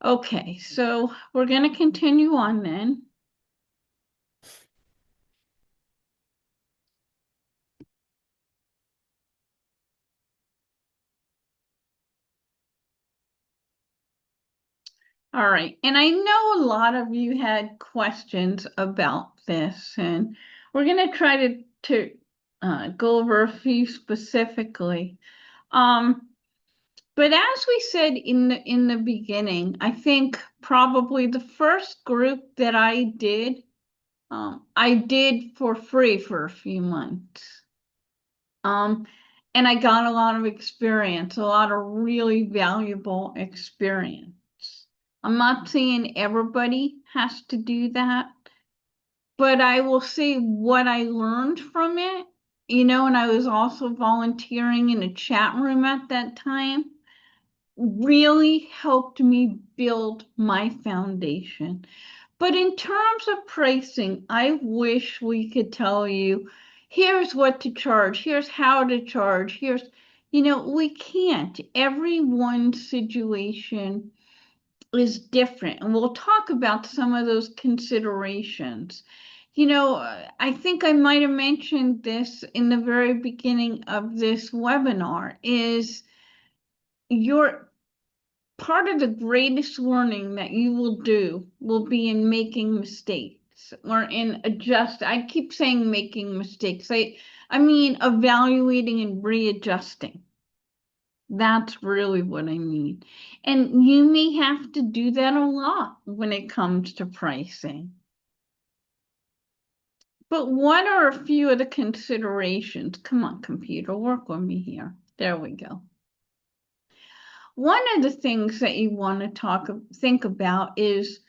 Okay, so we're going to continue on then. All right, and I know a lot of you had questions about this, and we're going to try to go over a few specifically. Um, but as we said in the beginning, I think probably the first group that I did for free for a few months. Um, and I got a lot of experience, a lot of really valuable experience. I'm not saying everybody has to do that, but I will say what I learned from it, and I was also volunteering in a chat room at that time, really helped me build my foundation. But in terms of pricing, I wish we could tell you, here's what to charge, here's how to charge, we can't. Everyone's situation is different, and we'll talk about some of those considerations. I think I might have mentioned this in the very beginning of this webinar, is your part of the greatest learning that you will do will be in making mistakes or in adjust. I keep saying making mistakes. I mean evaluating and readjusting. That's really what I mean. And you may have to do that a lot when it comes to pricing. But what are a few of the considerations? Come on, computer, work with me here. There we go. One of the things that you want to think about is,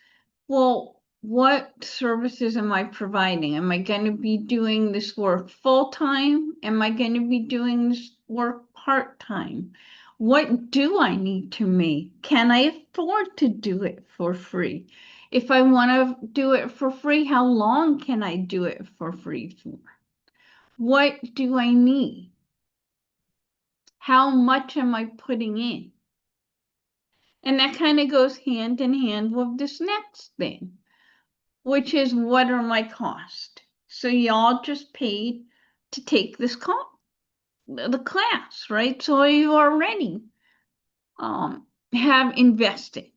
well, what services am I providing? Am I going to be doing this work full time? Am I going to be doing this work part time? What do I need to make? Can I afford to do it for free? If I want to do it for free, how long can I do it for free for? What do I need? How much am I putting in? And that kind of goes hand in hand with this next thing, which is what are my costs? So y'all just paid to take this the class, right? So you already have invested.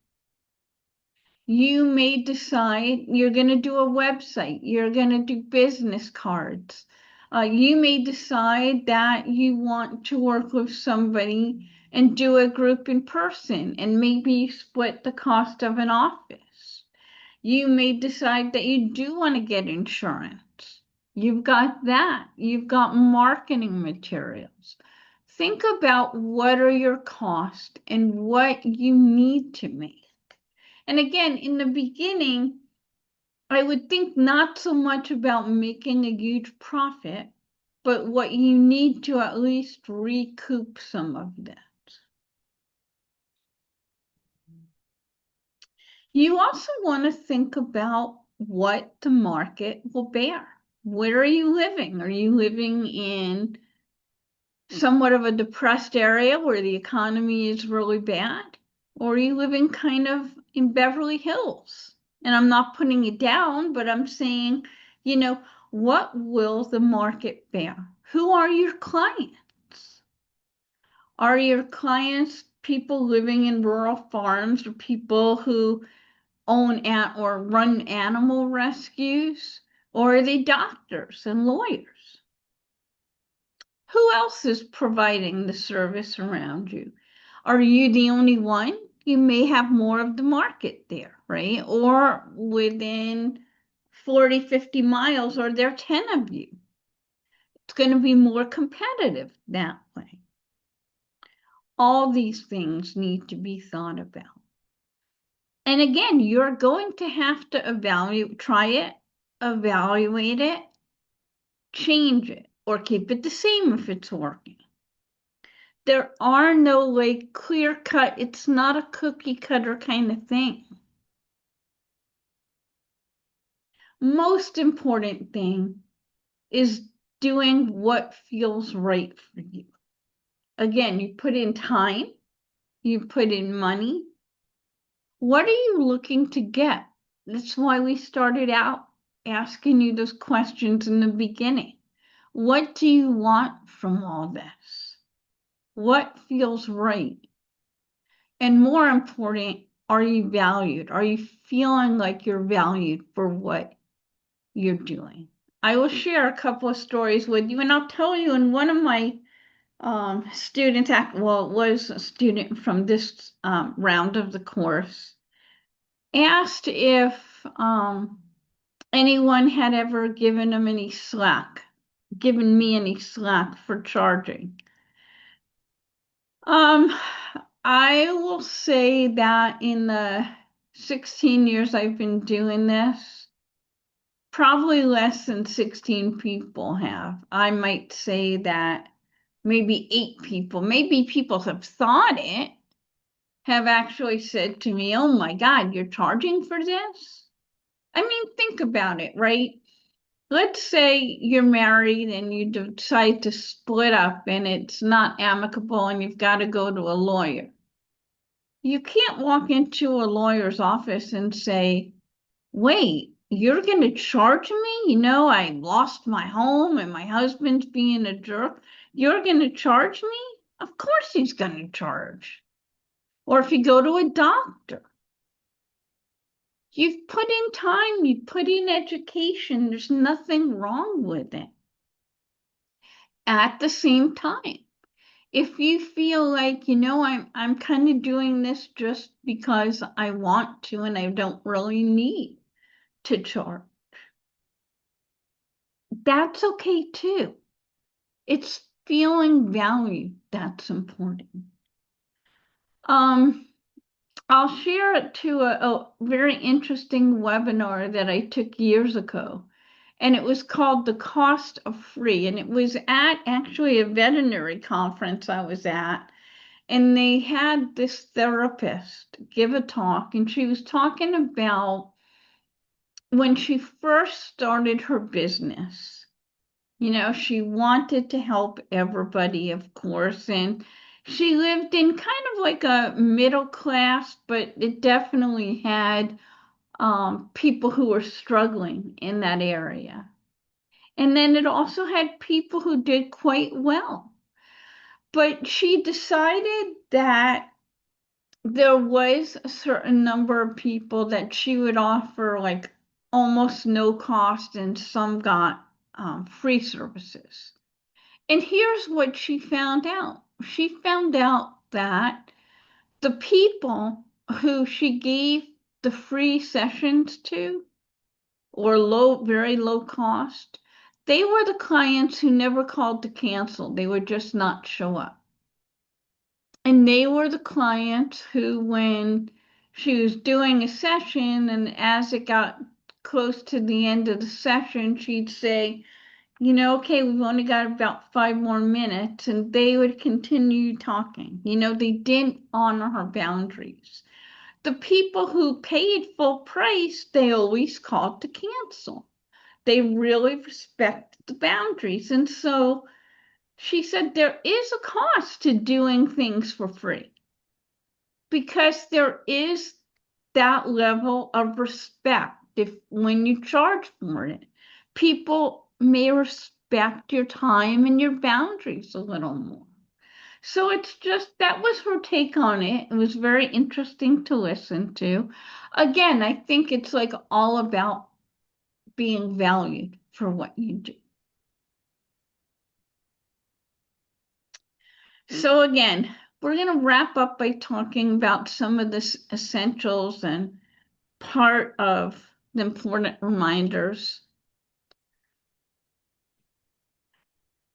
You may decide you're going to do a website, you're going to do business cards. You may decide that you want to work with somebody and do a group in person and maybe split the cost of an office. You may decide that you do want to get insurance. You've got that. You've got marketing materials. Think about what are your costs and what you need to make. And again, in the beginning, I would think not so much about making a huge profit, but what you need to at least recoup some of that. You also want to think about what the market will bear. Where are you living? Are you living in somewhat of a depressed area where the economy is really bad? Or are you living kind of in Beverly Hills? And I'm not putting it down, but I'm saying, you know, what will the market bear? Who are your clients? Are your clients people living in rural farms or people who own or run animal rescues? Or are they doctors and lawyers? Who else is providing the service around you? Are you the only one? You may have more of the market there, right? Or within 40, 50 miles, are there 10 of you? It's going to be more competitive that way. All these things need to be thought about. And again, you're going to have to try it, evaluate it, change it, or keep it the same if it's working. There are no like clear cut, it's not a cookie cutter kind of thing. Most important thing is doing what feels right for you. Again, you put in time, you put in money. What are you looking to get? That's why we started out asking you those questions in the beginning. What do you want from all this? What feels right? And more important, are you valued? Are you feeling like you're valued for what you're doing? I will share a couple of stories with you, and I'll tell you in one of my students, well, it was a student from this round of the course, asked if anyone had ever given him any slack, given me any slack for charging. I will say that in the 16 years I've been doing this, probably less than 16 people have. I might say that maybe 8 people, maybe people have thought it, have actually said to me, oh my God, you're charging for this? I mean, think about it, right? Let's say you're married and you decide to split up and it's not amicable and you've got to go to a lawyer. You can't walk into a lawyer's office and say, wait, you're going to charge me? You know, I lost my home and my husband's being a jerk. You're going to charge me? Of course he's going to charge. Or if you go to a doctor, you've put in time, you've put in education, there's nothing wrong with it. At the same time, if you feel like, you know, I'm kind of doing this just because I want to and I don't really need to charge, that's okay too. It's feeling valued that's important. I'll share it to a very interesting webinar that I took years ago, and it was called The Cost of Free, and it was at actually a veterinary conference I was at, and they had this therapist give a talk, and she was talking about when she first started her business. You know, she wanted to help everybody, of course, and she lived in kind of like a middle class, but it definitely had people who were struggling in that area. And then it also had people who did quite well. But she decided that there was a certain number of people that she would offer like almost no cost, and some got free services. And here's what she found out. She found out that the people who she gave the free sessions to, or very low cost, they were the clients who never called to cancel. They would just not show up. And they were the clients who, when she was doing a session, and as it got close to the end of the session, she'd say, you know, okay, we've only got about 5 more minutes, and they would continue talking. You know, they didn't honor her boundaries. The people who paid full price, they always called to cancel. They really respected the boundaries. And so She said there is a cost to doing things for free because there is that level of respect. If when you charge for it, people may respect your time and your boundaries a little more. So it's just that was her take on it. It was very interesting to listen to. Again, I think it's like all about being valued for what you do. So again, we're going to wrap up by talking about some of the essentials and part of the important reminders.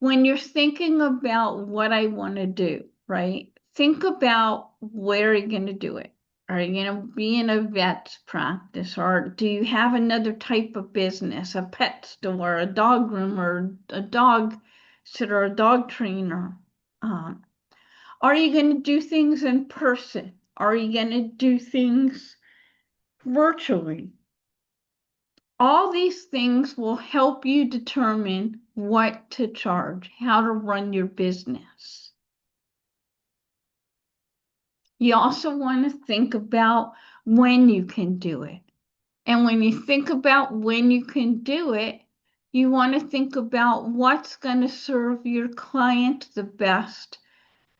When you're thinking about what I want to do, right? Think about where you're going to do it. Are you going to be in a vet's practice, or do you have another type of business, a pet store, a dog groomer, a dog sitter, a dog trainer? Are you going to do things in person? Are you going to do things virtually? All these things will help you determine what to charge, how to run your business. You also want to think about when you can do it. And when you think about when you can do it, you want to think about what's going to serve your client the best,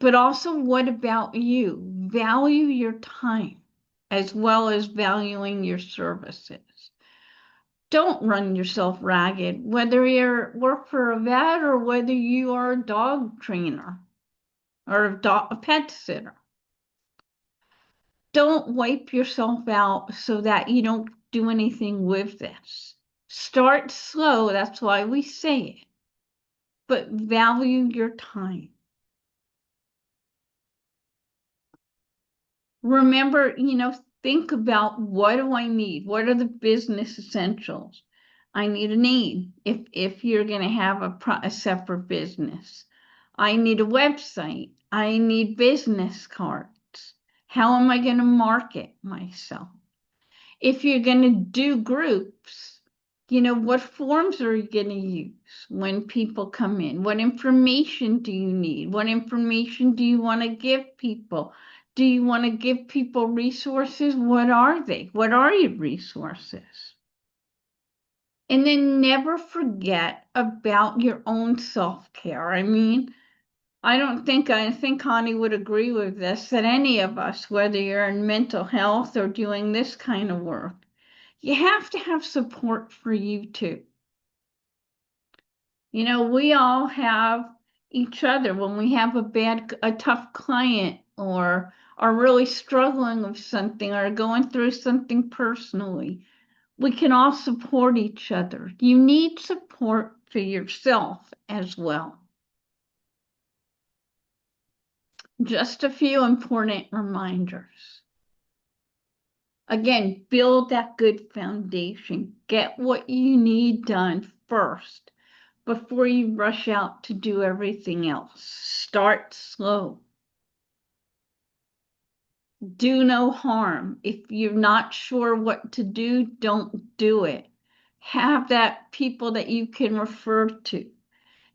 but also what about you? Value your time as well as valuing your services. Don't run yourself ragged, whether you work for a vet or whether you are a dog trainer or a pet sitter. Don't wipe yourself out so that you don't do anything with this. Start slow, that's why we say it, but value your time. Remember, think about what do I need? What are the business essentials? I need a name if you're going to have a separate business. I need a website. I need business cards. How am I going to market myself? If you're going to do groups, what forms are you going to use when people come in? What information do you need? What information do you want to give people? Do you want to give people resources? What are they? What are your resources? And then never forget about your own self-care. I think Connie would agree with this, that any of us, whether you're in mental health or doing this kind of work, you have to have support for you too. We all have each other when we have a tough client or are really struggling with something or going through something personally. We can all support each other. You need support for yourself as well. Just a few important reminders. Again, build that good foundation. Get what you need done first before you rush out to do everything else. Start slow. Do no harm. If you're not sure what to do, don't do it. Have that people that you can refer to.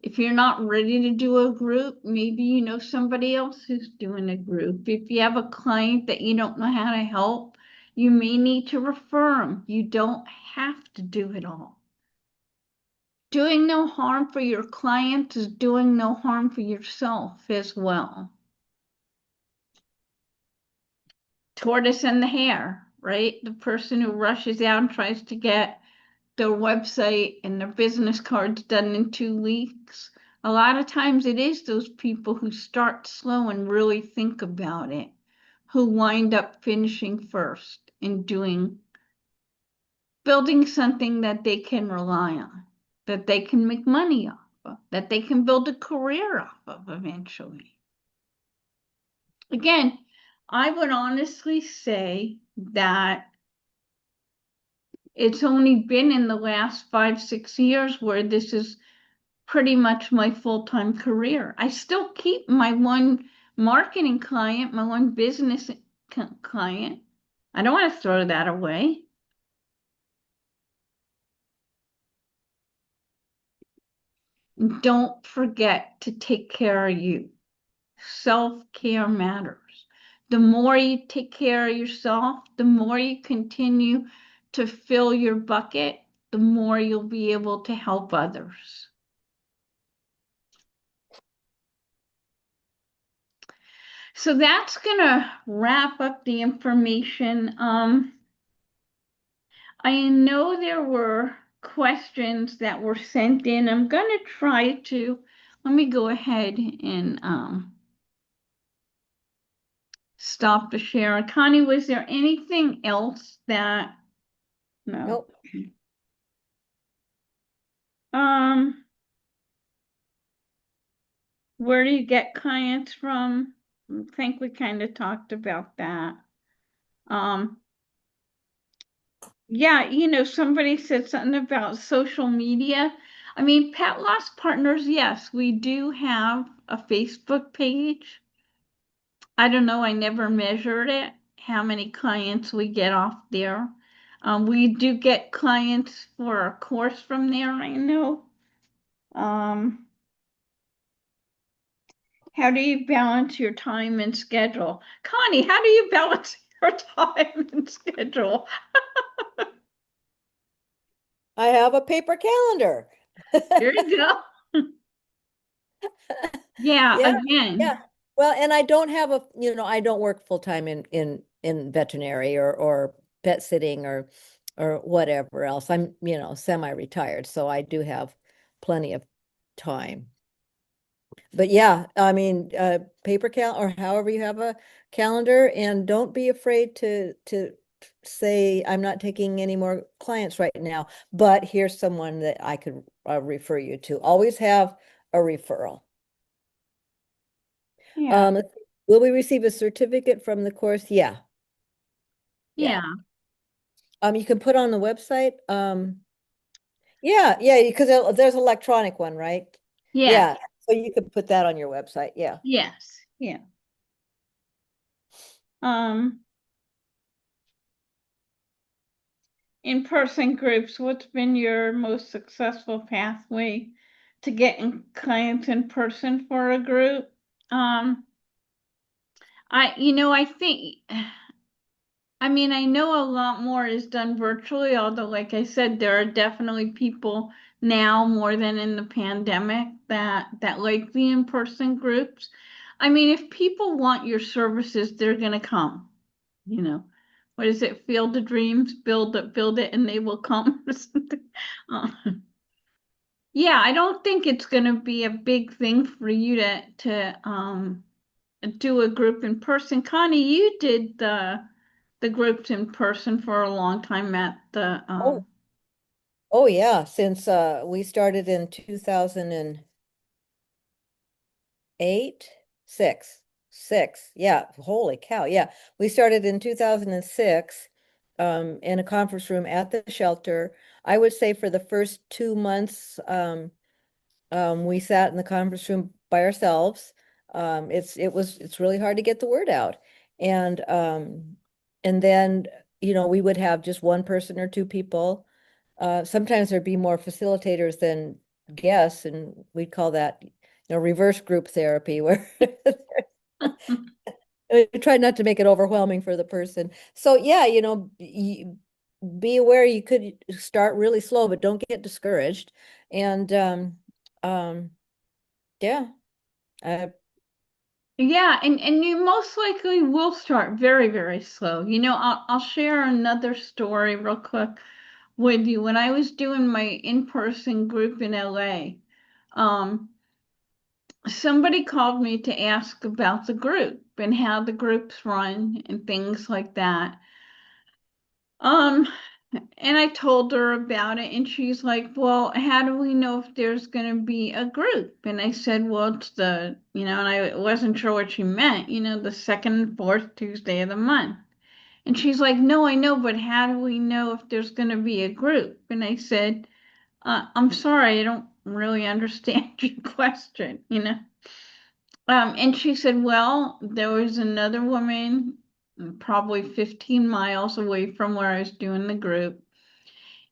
If you're not ready to do a group, maybe you know somebody else who's doing a group. If you have a client that you don't know how to help, you may need to refer them. You don't have to do it all. Doing no harm for your client is doing no harm for yourself as well. Tortoise and the hare, right? The person who rushes out and tries to get their website and their business cards done in 2 weeks. A lot of times it is those people who start slow and really think about it, who wind up finishing first and building something that they can rely on, that they can make money off of, that they can build a career off of eventually. Again, I would honestly say that it's only been in the last 5-6 years where this is pretty much my full-time career. I still keep my one marketing client, my one business client. I don't want to throw that away. And don't forget to take care of you. Self-care matters. The more you take care of yourself, the more you continue to fill your bucket, the more you'll be able to help others. So that's gonna wrap up the information. I know there were questions that were sent in. I'm gonna try to, let me go ahead and stop the share. Connie, was there anything else that, no? Nope. Where do you get clients from? I think we kind of talked about that. Yeah, somebody said something about social media. I mean, Pet Loss Partners, yes, we do have a Facebook page. I don't know, I never measured it, how many clients we get off there. We do get clients for a course from there, I know. How do you balance your time and schedule? Connie, how do you balance your time and schedule? I have a paper calendar. There you go. Yeah, Yeah, again. yeah. Well, and I don't have a, I don't work full time in veterinary or pet sitting or whatever else. I'm, semi-retired, so I do have plenty of time. But yeah, I mean, paper cal or however you have a calendar, and don't be afraid to say I'm not taking any more clients right now, but here's someone that I could refer you to. Always have a referral. Yeah. Will we receive a certificate from the course? Yeah. Yeah. You can put on the website. Yeah, because there's electronic one, right? Yeah. Yeah. So you could put that on your website. Yeah. Yes. Yeah. Um, In-person groups, what's been your most successful pathway to getting clients in person for a group? I think, I mean, I know a lot more is done virtually, although, like I said, there are definitely people now more than in the pandemic that like the in-person groups. I mean, if people want your services, they're gonna come, you know. What is it? Field of dreams, build it, and they will come. or something. Uh, yeah, I don't think it's gonna be a big thing for you to do a group in person. Connie, you did the groups in person for a long time at the Oh, oh yeah. Since we started in 2008, six. Yeah. Holy cow. Yeah. We started in 2006 in a conference room at the shelter. I would say for the first 2 months, we sat in the conference room by ourselves. It's really hard to get the word out. And then, we would have just one person or two people. Sometimes there'd be more facilitators than guests, and we'd call that, reverse group therapy, where we try not to make it overwhelming for the person. So yeah, be aware you could start really slow, but don't get discouraged. And um, yeah, yeah, and you most likely will start very, very slow. I'll share another story real quick with you. When I was doing my in-person group in LA, um, somebody called me to ask about the group and how the groups run and things like that. Um, and I told her about it, and she's like, "Well, how do we know if there's going to be a group?" And I said, "Well, it's and I wasn't sure what she meant, the second and fourth Tuesday of the month." And she's like, "No, I know, but how do we know if there's going to be a group?" And I said, "I'm sorry, I don't really understand your question." And she said, "Well, there was another woman probably 15 miles away from where I was doing the group,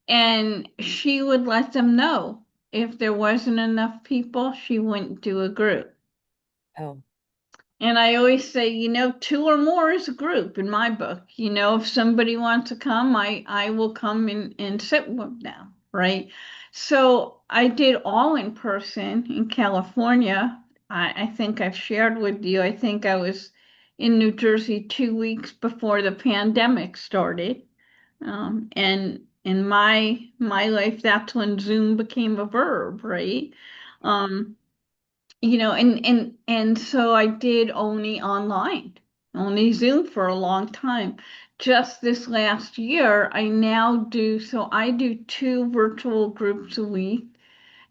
and she would let them know if there wasn't enough people, she wouldn't do a group. Oh, And I always say, two or more is a group in my book. If somebody wants to come, I will come and sit with them, right? So I did all in person in California. I think I've shared with you. I think I was in New Jersey 2 weeks before the pandemic started. And in my life, that's when Zoom became a verb, right? Um, and so I did only online, only Zoom for a long time. Just this last year, I do two virtual groups a week,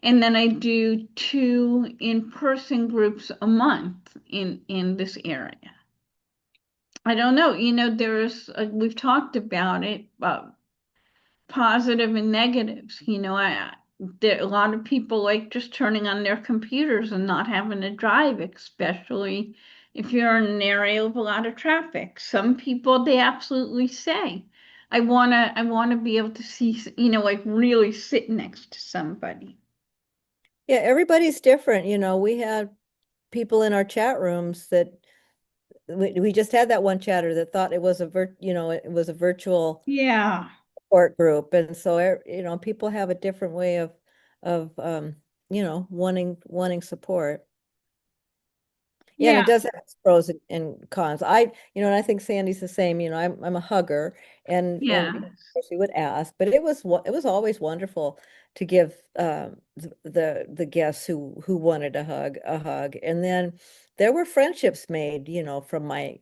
and then I do two in-person groups a month in this area. I don't know, we've talked about it, positive and negatives. A lot of people like just turning on their computers and not having to drive, especially if you're in an area with a lot of traffic. Some people, they absolutely say, I wanna be able to see, like really sit next to somebody. yeah, everybody's different. We had people in our chat rooms that we just had that one chatter that thought it was it was a virtual Yeah, support group. And so, people have a different way of, wanting support. Yeah, and yeah, it does have its pros and cons. And I think Sandy's the same. I'm a hugger, and yeah, of course we would ask, but it was always wonderful to give the guests who wanted a hug, and then there were friendships made, from my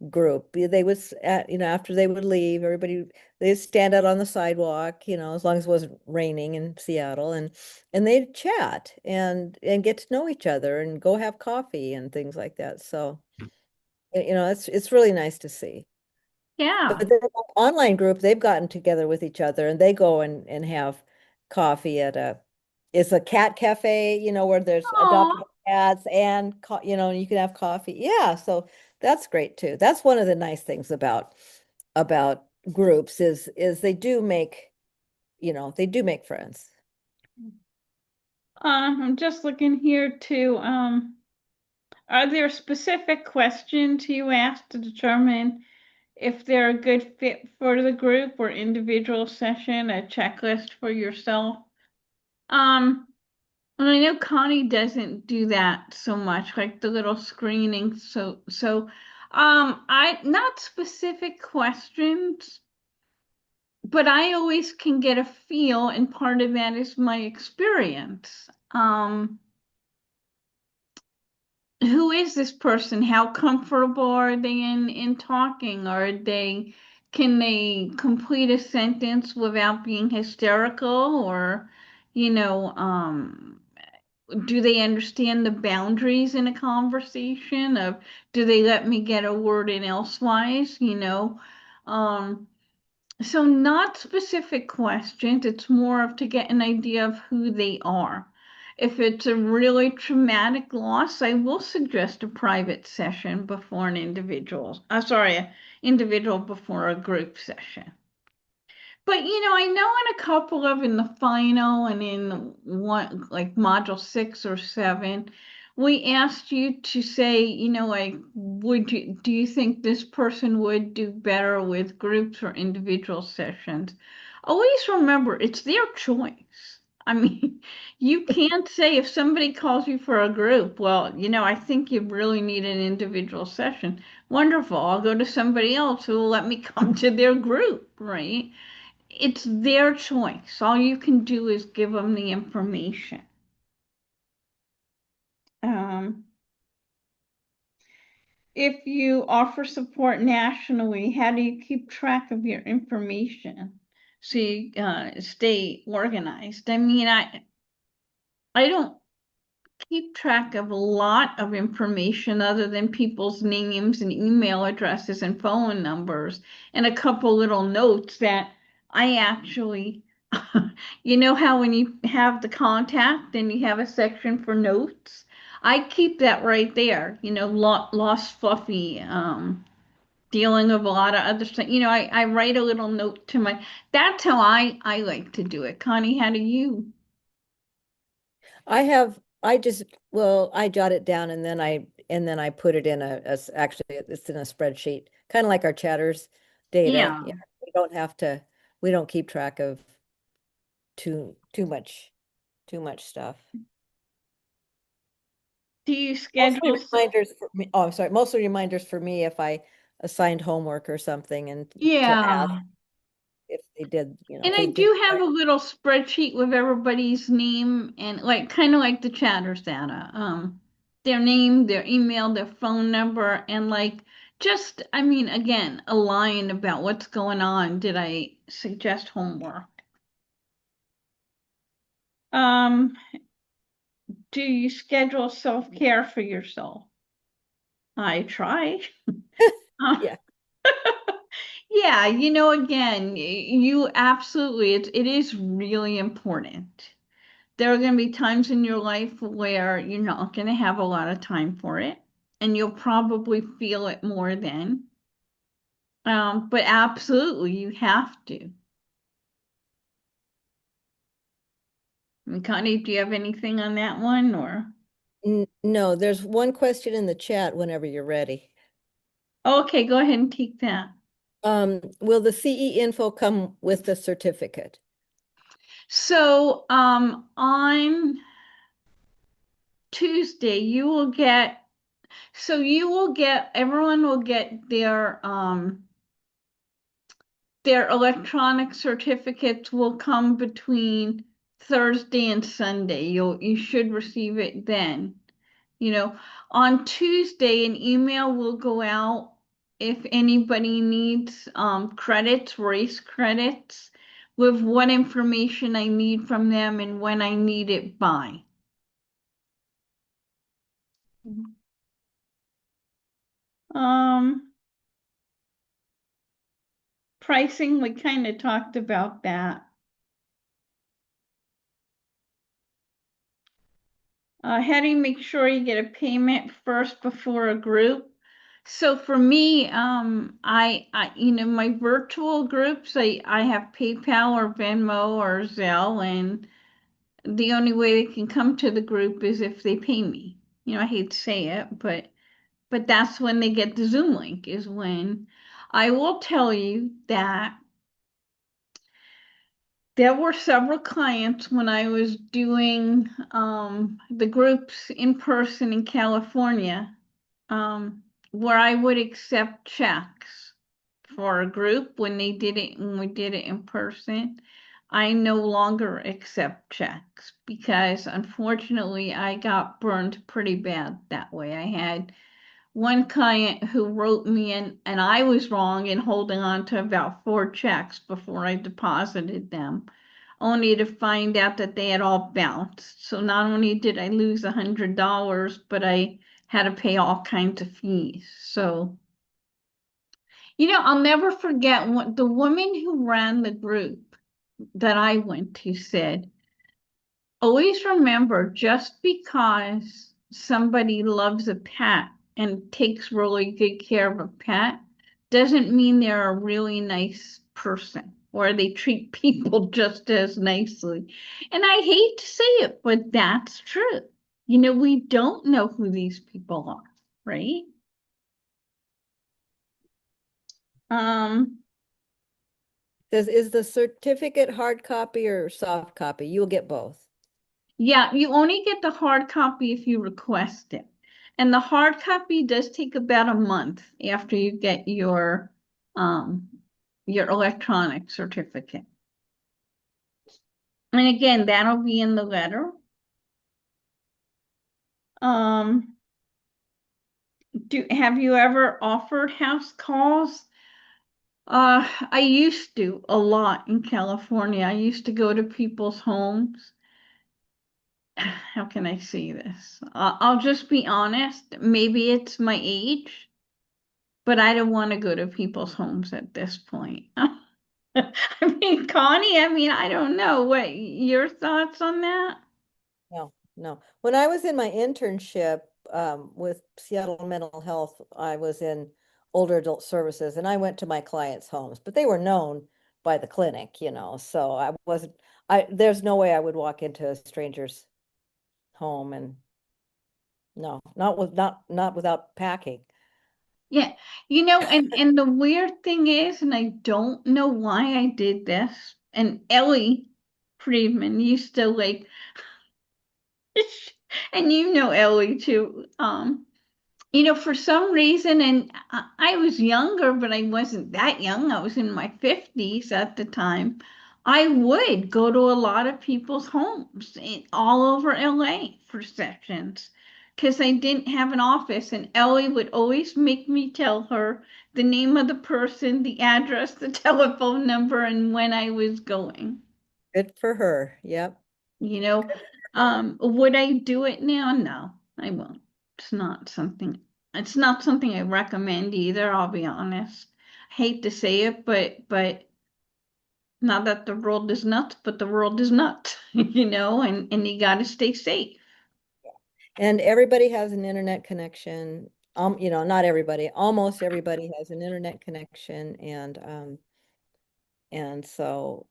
group. They was at after they would leave, everybody they'd stand out on the sidewalk, as long as it wasn't raining in Seattle, and they'd chat and get to know each other and go have coffee and things like that. So, it's really nice to see. But yeah. the online group, they've gotten together with each other and they go and have coffee at it's a cat cafe, where there's Oh, adopted cats and and you can have coffee. Yeah, so that's great too. That's one of the nice things about groups is they do make friends. I'm just looking here too. Are there specific questions you asked to determine if they're a good fit for the group or individual session, a checklist for yourself? And I know Connie doesn't do that so much, like the little screening. I not specific questions, but I always can get a feel, and part of that is my experience. Who is this person? How comfortable are they in talking? Can they complete a sentence without being hysterical? Or, you know, um, do they understand the boundaries in a conversation of, do they let me get a word in elsewise? Um, so not specific questions, it's more of to get an idea of who they are. If it's a really traumatic loss, I will suggest a private session before an individual before a group session. But I know in a couple of in the final and in one like module 6 or 7, we asked you to say, like, do you think this person would do better with groups or individual sessions? Always remember, it's their choice. I mean, you can't say if somebody calls you for a group, well, I think you really need an individual session. Wonderful. I'll go to somebody else who will let me come to their group, right? It's their choice. All you can do is give them the information. Um, if you offer support nationally, how do you keep track of your information so you stay organized? I mean, I don't keep track of a lot of information other than people's names and email addresses and phone numbers and a couple little notes that I actually, how when you have the contact and you have a section for notes, I keep that right there, lost fluffy, dealing with a lot of other stuff. I write a little note to that's how I like to do it. Connie, how do you? I jot it down and then I put it in actually it's in a spreadsheet, kind of like our chatters data. Yeah. Yeah, we don't keep track of too much stuff. Do you Mostly schedule? reminders for me. Oh, I'm sorry. Mostly reminders for me if I assigned homework or something and to ask Yeah. if they did, And if they I did. do have a little spreadsheet with everybody's name and like kind of like the chatters data. Their name, their email, their phone number, and like just, I mean, again, a line about what's going on. Did I suggest homework? Um, do you schedule self-care for yourself? I try. Uh, Yeah. yeah, again, you absolutely, it is really important. There are going to be times in your life where you're not going to have a lot of time for it, and you'll probably feel it more then. But absolutely, you have to. And Connie, do you have anything on that one or? No, there's one question in the chat whenever you're ready. Okay, go ahead and take that. Will the CE info come with the certificate? So, on Tuesday, everyone will get their electronic certificates will come between Thursday and Sunday. You should receive it then. You know, on Tuesday, an email will go out if anybody needs credits, race credits, with what information I need from them and when I need it by. Um, Pricing, we kind of talked about that. How do you make sure you get a payment first before a group? So for me, my virtual groups, I have PayPal or Venmo or Zelle, and the only way they can come to the group is if they pay me. I hate to say it, but that's when they get the Zoom link, is when I will tell you that there were several clients when I was doing the groups in person in California, where I would accept checks for a group when we did it in person. I no longer accept checks because unfortunately I got burned pretty bad that way. I had one client who wrote me in, and I was wrong in holding on to about 4 checks before I deposited them, only to find out that they had all bounced. So not only did I lose $100, but I had to pay all kinds of fees. So, I'll never forget what the woman who ran the group that I went to said, always remember, just because somebody loves a pet and takes really good care of a pet doesn't mean they're a really nice person or they treat people just as nicely. And I hate to say it, but that's true. We don't know who these people are, right? Um, Is the certificate hard copy or soft copy? You'll get both. yeah, you only get the hard copy if you request it. And the hard copy does take about a month after you get um your electronic certificate. And again, that'll be in the letter. Um, have you ever offered house calls? I used to a lot in California. I used to go to people's homes. How can I say this? I'll just be honest. Maybe it's my age, but I don't want to go to people's homes at this point. I mean, Connie, I don't know. What your thoughts on that? No, no. When I was in my internship with Seattle Mental Health, I was in older adult services and I went to my clients' homes, but they were known by the clinic, so I wasn't, there's no way I would walk into a stranger's home, and no, not without packing. Yeah, and the weird thing is, and I don't know why I did this, and Ellie Friedman used to like, and Ellie too, for some reason, and I was younger, but I wasn't that young. I was in my 50s at the time. I would go to a lot of people's homes all over LA for sessions because I didn't have an office, and Ellie would always make me tell her the name of the person, the address, the telephone number, and when I was going. Good for her. Yep. You know, would I do it now? No, I won't. It's not something, it's not something I recommend either, I'll be honest. I hate to say it, but not that the world is nuts, but the world is nuts, and you gotta stay safe. And everybody has an internet connection. Not everybody, almost everybody has an internet connection, and so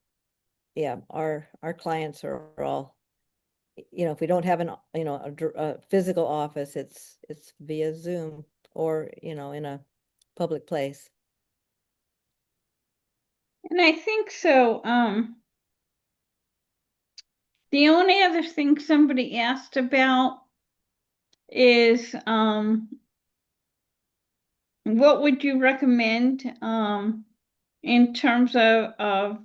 yeah, our clients are all, if we don't have a physical office, it's via Zoom or, in a public place. And I think so, the only other thing somebody asked about is, what would you recommend, in terms of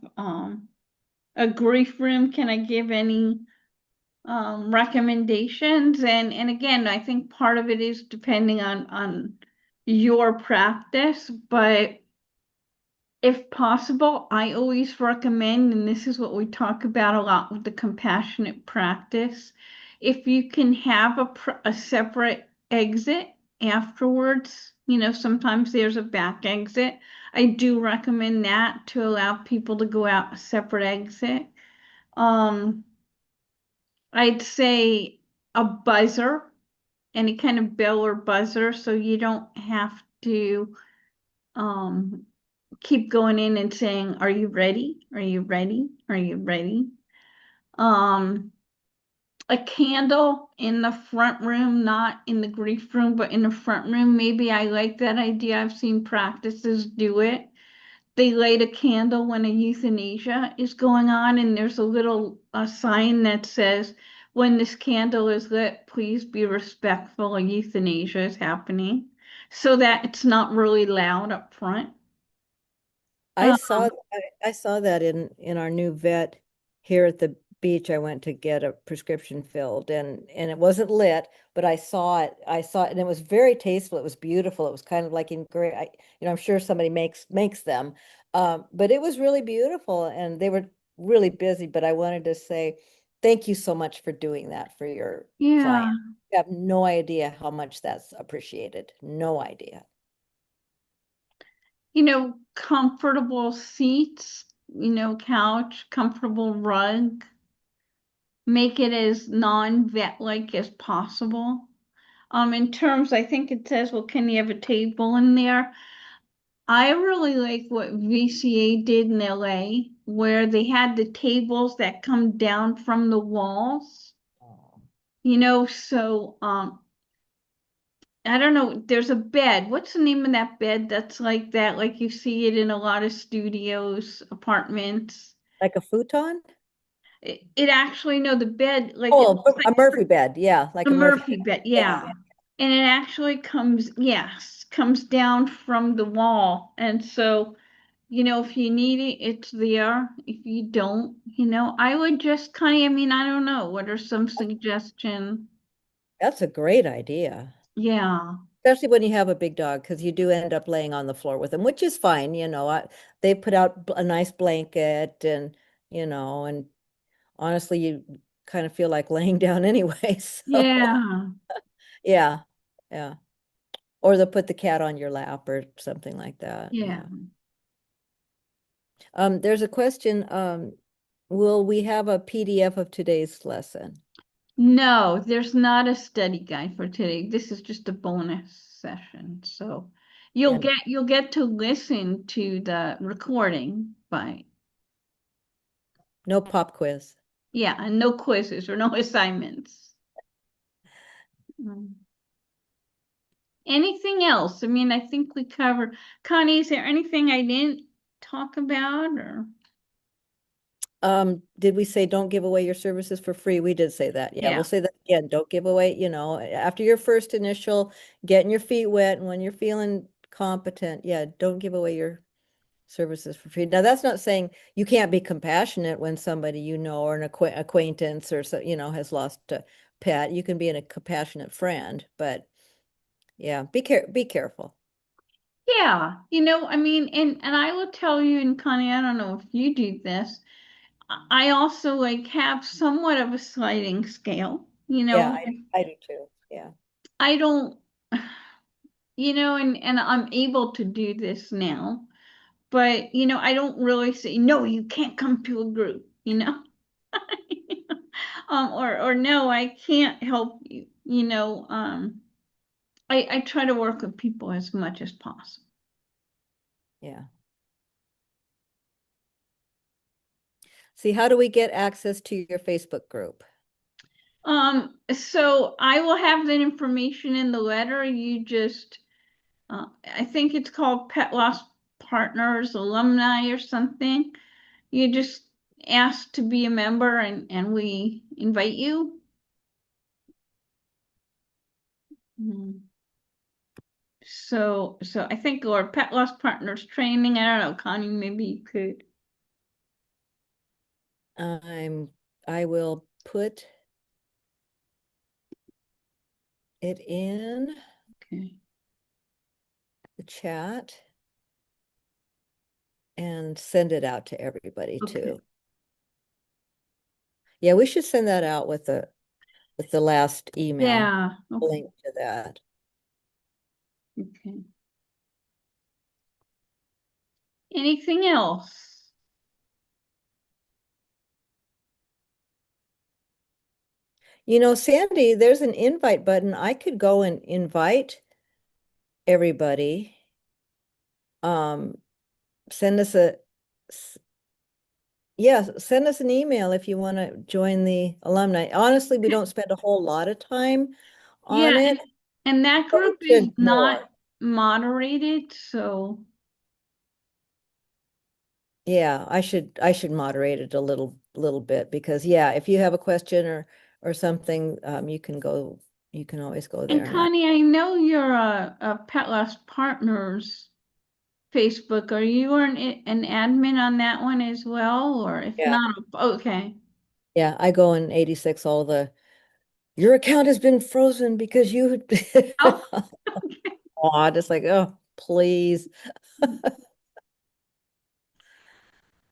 a grief room? Can I give any recommendations? And again, I think part of it is depending on your practice, but if possible, I always recommend, and this is what we talk about a lot with the compassionate practice, if you can have a separate exit afterwards, sometimes there's a back exit. I do recommend that to allow people to go out a separate exit. Um, I'd say a buzzer, any kind of bell or buzzer, so you don't have to um, keep going in and saying, "Are you ready? Are you ready? Are you ready?" Um, a candle in the front room, not in the grief room, but in the front room. Maybe I like that idea. I've seen practices do it. They light a candle when a euthanasia is going on, and there's a sign that says, "When this candle is lit, please be respectful. A euthanasia is happening," so that it's not really loud up front. I saw I saw that in our new vet here at the beach. I went to get a prescription filled, and it wasn't lit, but I saw it, and it was very tasteful. It was beautiful. It was kind of like I'm sure somebody makes them. But it was really beautiful, and they were really busy, but I wanted to say thank you so much for doing that for your Yeah. client. You have no idea how much that's appreciated. No idea. Comfortable seats, couch, comfortable rug. Make it as non-vet-like as possible. In terms, I think it says, well, can you have a table in there? I really like what VCA did in LA, where they had the tables that come down from the walls, so I don't know, there's a bed. What's the name of that bed that's like that? Like you see it in a lot of studios, apartments. Like a futon? It actually, no, the bed, like it Oh, looks like a Murphy bed. Yeah, like a a Murphy Murphy bed. bed, Yeah. yeah. And it actually comes down from the wall. And so, if you need it, it's there. If you don't, I would just I don't know, what are some suggestions? That's a great idea. Yeah. Especially when you have a big dog, because you do end up laying on the floor with them, which is fine. They put out a nice blanket, and honestly, you kind of feel like laying down anyway. So Yeah. yeah, yeah. Or they'll put the cat on your lap or something like that. Yeah. Yeah. There's a question. Will we have a PDF of today's lesson? No, there's not a study guide for today. This is just a bonus session. So you'll And get to listen to the recording, but no pop quiz. yeah, and no quizzes or no assignments. Um, Anything else? I mean, I think we covered. Connie, is there anything I didn't talk about or? Did we say don't give away your services for free? We did say that. Yeah, Yeah. we'll say that again. Don't give away, after your first initial getting your feet wet and when you're feeling competent, yeah, don't give away your services for free. Now, that's not saying you can't be compassionate when somebody or an acquaintance or so, has lost a pet. You can be a compassionate friend, but yeah, be careful. Yeah, I mean, and I will tell you, and Connie, I don't know if you do this. I also like have somewhat of a sliding scale, Yeah, I do too. Yeah. I don't, and I'm able to do this now, but I don't really say, no, you can't come to a group, or no, I can't help you, I try to work with people as much as possible. Yeah. See, how do we get access to your Facebook group? So I will have that information in the letter. You just, I think it's called Pet Loss Partners Alumni or something. You just ask to be a member and we invite you. Mm. So I think our Pet Loss Partners training, I don't know, Connie, maybe you could. I will put it in Okay. the chat and send it out to everybody Okay. too. Yeah, we should send that out with the last email. Yeah. Okay. Link to that. Okay. Anything else? Sandy, there's an invite button. I could go and invite everybody. Send us send us an email if you want to join the alumni. Honestly, we don't spend a whole lot of time on Yeah, it, and that but we group is should not more. moderated, so Yeah, I should moderate it a little bit because yeah, if you have a question or something, you can always go there and and ask. Connie, I know you're a Pet Loss Partners Facebook. Are you an admin on that one as well? Or if Yeah. not, okay. Yeah, I go in 86 your account has been frozen because you Oh, oh, just like, oh, please.